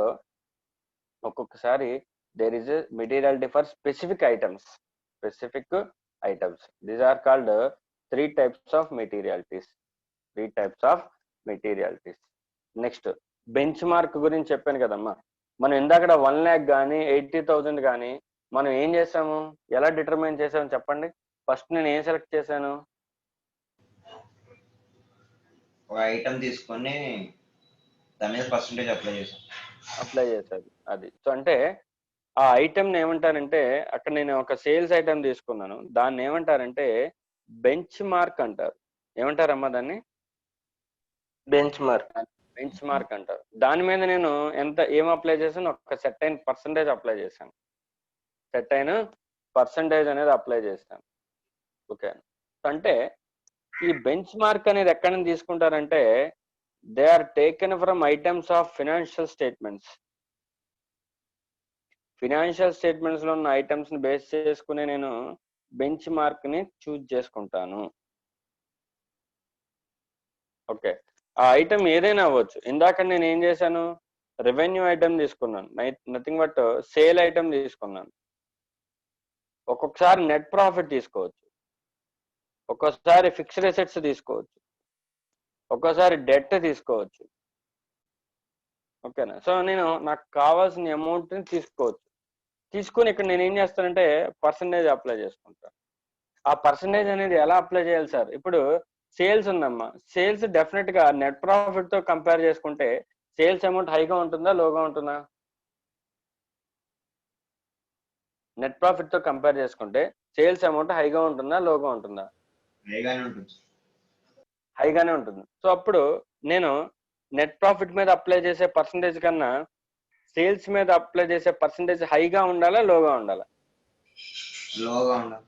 ఒక్కొక్కసారి there is materiality for specific items. These are called 3 types of materialities. Next benchmark గురించి చెప్పాను కదమ్మా. మనం ఇందాక 1 lakh కానీ 80,000 కానీ మనం ఏం చేసాము, ఎలా డిటర్మైన్ చేసాము చెప్పండి? ఫస్ట్ నేను ఏం సెలెక్ట్ చేశాను? ఒక ఐటమ్ తీసుకొని దాని మీద పర్సంటేజ్ అప్లై చేసాం. అప్లై చేశారు అది. సో అంటే ఆ ఐటెంని ఏమంటారంటే, అక్కడ నేను ఒక సేల్స్ ఐటెం తీసుకున్నాను, దాన్ని ఏమంటారంటే బెంచ్ మార్క్ అంటారు. ఏమంటారమ్మా దాన్ని? Bench mark. బెంచ్ మార్క్ అంటారు. దాని మీద నేను ఏం అప్లై చేశాను, ఒక సెట్ అయిన పర్సంటేజ్ అప్లై చేశాను. సెట్ అయిన పర్సంటేజ్ అనేది అప్లై చేశాను. ఓకే. అంటే ఈ బెంచ్ మార్క్ అనేది ఎక్కడ నుంచి తీసుకుంటారంటే, they are taken from items of financial statements. Financial statements లో ఉన్న ఐటమ్స్ ని బేస్ చేసుకుని నేను బెంచ్ మార్క్ ని చూజ్ చేసుకుంటాను. ఓకే. ఆ ఐటమ్ ఏదైనా అవ్వచ్చు. ఇందాక నేను ఏం చేశాను, రెవెన్యూ ఐటమ్ తీసుకున్నాను, నథింగ్ బట్ సేల్ ఐటమ్ తీసుకున్నాను. ఒక్కొక్కసారి నెట్ ప్రాఫిట్ తీసుకోవచ్చు, ఒక్కొక్కసారి ఫిక్స్డ్ అసెట్స్ తీసుకోవచ్చు, ఒక్కోసారి డెట్ తీసుకోవచ్చు. ఓకేనా? సో నేను నాకు కావాల్సిన అమౌంట్ ని తీసుకోవచ్చు. తీసుకొని ఇక్కడ నేను ఏం చేస్తానంటే పర్సంటేజ్ అప్లై చేసుకుంటాను. ఆ పర్సంటేజ్ అనేది ఎలా అప్లై చేయాలి సార్? ఇప్పుడు సేల్స్ ఉందమ్మా, సేల్స్ డెఫినెట్ గా నెట్ ప్రాఫిట్ తో కంపేర్ చేసుకుంటే సేల్స్ అమౌంట్ హైగా ఉంటుందా, లోగా ఉంటుందా? నెట్ ప్రాఫిట్ తో కంపేర్ చేసుకుంటే సేల్స్ అమౌంట్ హైగా ఉంటుందా, లోగా ఉంటుందా? హైగానే ఉంటుంది. హైగానే ఉంటుంది. సో అప్పుడు నేను నెట్ ప్రాఫిట్ మీద అప్లై చేసే పర్సంటేజ్ కన్నా సేల్స్ మీద అప్లై చేసే పర్సంటేజ్ హైగా ఉండాలా, లోగా ఉండాలా? లోగా ఉండాలి.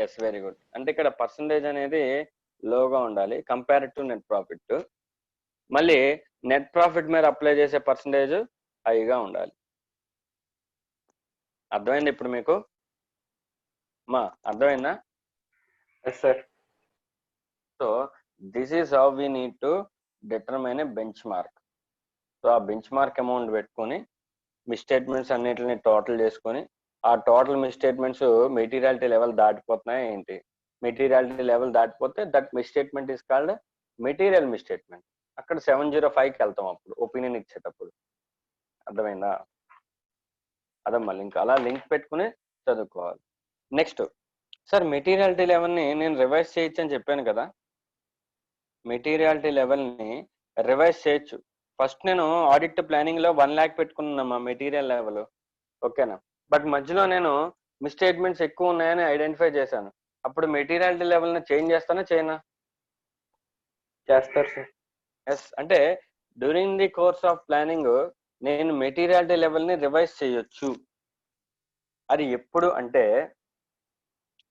Yes, very good. అంటే ఇక్కడ పర్సంటేజ్ అనేది లోగా ఉండాలి కంపేర్ టు నెట్ ప్రాఫిట్. మళ్ళీ నెట్ ప్రాఫిట్ మీద అప్లై చేసే పర్సంటేజ్ హైగా ఉండాలి. అర్థమైంది ఇప్పుడు మీకు? మా అర్థమైందా? Yes sir. So this is how we need to determine a benchmark. So ఆ బెంచ్ మార్క్ అమౌంట్ పెట్టుకొని మిస్టేట్మెంట్స్ అన్నిటిని టోటల్ చేసుకొని, ఆ టోటల్ మిస్టేట్మెంట్స్ మెటీరియాలిటీ లెవెల్ దాటిపోతున్నాయి ఏంటి, మెటీరియాలిటీ లెవెల్ దాటిపోతే that misstatement is called material misstatement. అక్కడ 705కి వెళ్తాం అప్పుడు ఒపీనియన్ ఇచ్చేటప్పుడు. అర్థమైందా? అదమ్మా లింక్. అలా లింక్ పెట్టుకుని చదువుకోవాలి. నెక్స్ట్ సార్, మెటీరియాలిటీ లెవెల్ని నేను రివైజ్ చేయొచ్చు అని చెప్పాను కదా. మెటీరియాలిటీ లెవెల్ని రివైజ్ చేయొచ్చు. ఫస్ట్ నేను ఆడిట్ ప్లానింగ్ లో 1 lakh పెట్టుకున్నామా మెటీరియల్ లెవెల్, ఓకేనా. బట్ మధ్యలో నేను మిస్టేట్మెంట్స్ ఎక్కువ ఉన్నాయని ఐడెంటిఫై చేశాను. అప్పుడు మెటీరియాలిటీ లెవెల్ని చేంజ్ చేస్తానా, చేయనా? చేస్తారు సార్. ఎస్. అంటే during the course of planning నేను మెటీరియాలిటీ లెవెల్ని రివైజ్ చేయొచ్చు. అది ఎప్పుడు అంటే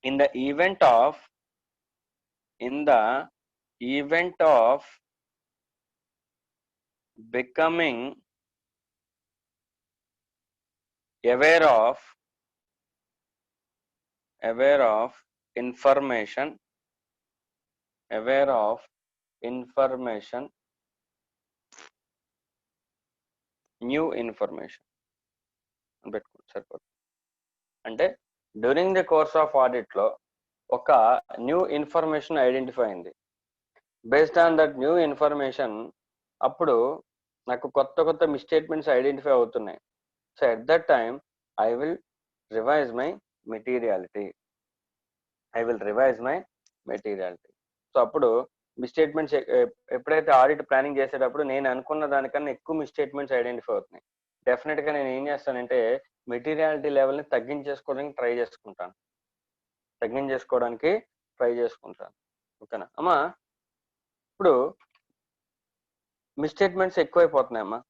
in the event of becoming aware of information new information పెట్టుకోండి సరిపోతుంది. అంటే during the course of audit లో ఒక న్యూ ఇన్ఫర్మేషన్ ఐడెంటిఫై అయింది. Based on that new information అప్పుడు నాకు కొత్త మిస్టేట్మెంట్స్ ఐడెంటిఫై అవుతున్నాయి. So at that time I will revise my materiality. So అప్పుడు మిస్టేట్మెంట్స్ ఎప్పుడైతే ఆడిట్ ప్లానింగ్ చేసేటప్పుడు నేను అనుకున్న దానికన్నా ఎక్కువ మిస్టేట్మెంట్స్ ఐడెంటిఫై అవుతున్నాయి, డెఫినెట్ గా నేను ఏం చేస్తానంటే మెటీరియాలిటీ లెవెల్ని తగ్గించేసుకోవడానికి ట్రై చేసుకుంటాను. ఓకేనా అమ్మా? ఇప్పుడు మిస్టేట్మెంట్స్ ఎక్కువైపోతున్నాయి.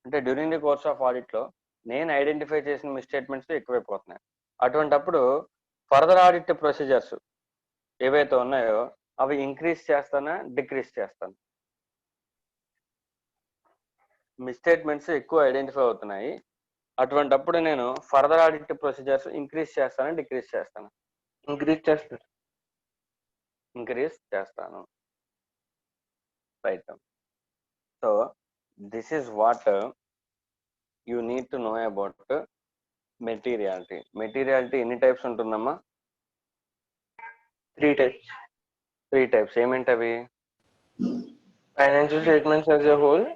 అంటే during the course of audit లో నేను ఐడెంటిఫై చేసిన మిస్టేట్మెంట్స్ ఎక్కువైపోతున్నాయి. అటువంటప్పుడు ఫర్దర్ ఆడిట్ ప్రొసీజర్స్ ఏవైతే ఉన్నాయో అవి ఇంక్రీజ్ చేస్తానా, డిక్రీజ్ చేస్తాను? మిస్టేట్మెంట్స్ ఎక్కువ ఐడెంటిఫై అవుతున్నాయి, అటువంటప్పుడు నేను ఫర్దర్ ఆడిట్ ప్రొసీజర్స్ ఇంక్రీజ్ చేస్తానా, డిక్రీజ్ చేస్తాను? ఇంక్రీజ్ చేస్తాను. Right. So this is what you need to know about materiality. Materiality ఎన్ని టైప్స్ ఉంటుందమ్మా? 3 types. 3 types. ఏమేంటవి? Financial statements as a whole,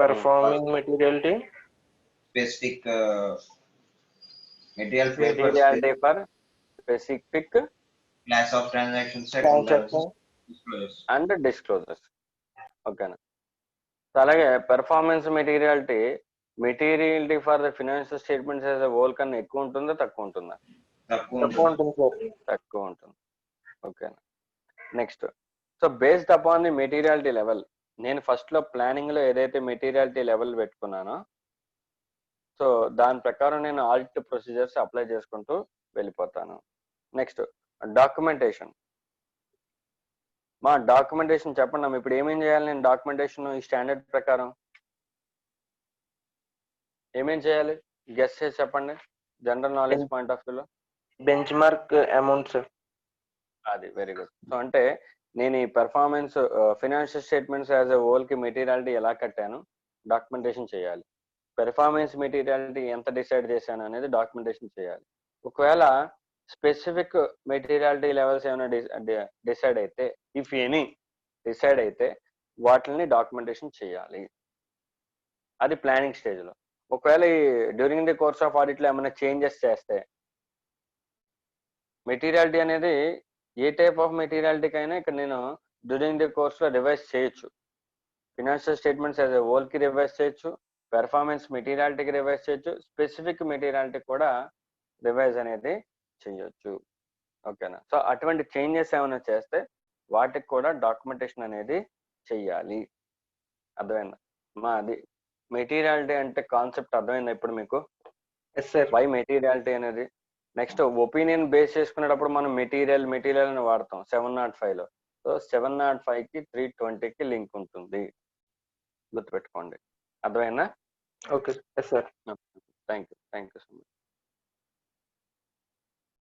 performing materiality, Specific material materiality for specific class of transactions, Transaction. And disclosures. ఓకేనా. So అలాగే performance materiality for the financial statements as a whole కన్నా ఎక్కువ ఉంటుందా తక్కువ ఉంటుందా? తక్కువ ఉంటుంది సార్. తక్కువ ఉంటుంది. ఓకేనా. Next, so based upon the materiality level, నేను ఫస్ట్ లో ప్లానింగ్ లో ఏదైతే మెటీరియాలిటీ లెవెల్ పెట్టుకున్నానో సో దాని ప్రకారం నేను ఆడిట్ ప్రొసీజర్స్ అప్లై చేసుకుంటూ వెళ్ళిపోతాను. Next documentation. మా డాక్యుమెంటేషన్ చెప్పండి, ఇప్పుడు ఏమేం చేయాలి నేను డాక్యుమెంటేషన్ ఈ స్టాండర్డ్ ప్రకారం ఏమేం చేయాలి గెస్ చేసి చెప్పండి జనరల్ నాలెడ్జ్ పాయింట్ ఆఫ్ వ్యూలో. Bench mark amount sir. అది వెరీ గుడ్. సో అంటే నేను ఈ performance financial statements as a whole కి మెటీరియాలిటీ ఎలా కట్టాను డాక్యుమెంటేషన్ చేయాలి. పెర్ఫార్మెన్స్ మెటీరియాలిటీ ఎంత డిసైడ్ చేశాను అనేది డాక్యుమెంటేషన్ చేయాలి. ఒకవేళ స్పెసిఫిక్ మెటీరియాలిటీ లెవెల్స్ ఏమైనా డిసైడ్ అయితే, ఇఫ్ ఎనీ డిసైడ్ అయితే వాటిని డాక్యుమెంటేషన్ చేయాలి. అది ప్లానింగ్ స్టేజ్ లో. ఒకవేళ ఈ during the course of audit లో ఏమైనా చేంజెస్ చేస్తే మెటీరియాలిటీ అనేది ఏ టైప్ ఆఫ్ మెటీరియాలిటీకి అయినా ఇక్కడ నేను డ్యూరింగ్ ది కోర్స్ లో రివైజ్ చేయొచ్చు. Financial statements as a whole కి రివైజ్ చేయొచ్చు, పెర్ఫార్మెన్స్ మెటీరియాలిటీకి రివైజ్ చేయొచ్చు, స్పెసిఫిక్ మెటీరియాలిటీ కూడా రివైజ్ అనేది చేయొచ్చు. ఓకేనా. సో అటువంటి చేంజెస్ ఏమైనా చేస్తే వాటికి కూడా డాక్యుమెంటేషన్ అనేది చెయ్యాలి. అర్థమైందా మా? అది మెటీరియాలిటీ అంటే కాన్సెప్ట్ అర్థమైందా ఇప్పుడు మీకు? Yes sir. వై మెటీరియాలిటీ అనేది. నెక్స్ట్ ఒపీనియన్ బేస్ చేసుకునేటప్పుడు మనం మెటీరియల్ అని వాడతాం 705 లో. సో 705 కి 320 కి లింక్ ఉంటుంది, గుర్తుపెట్టుకోండి. అర్థమైందా? Okay. Yes sir. Thank you so much.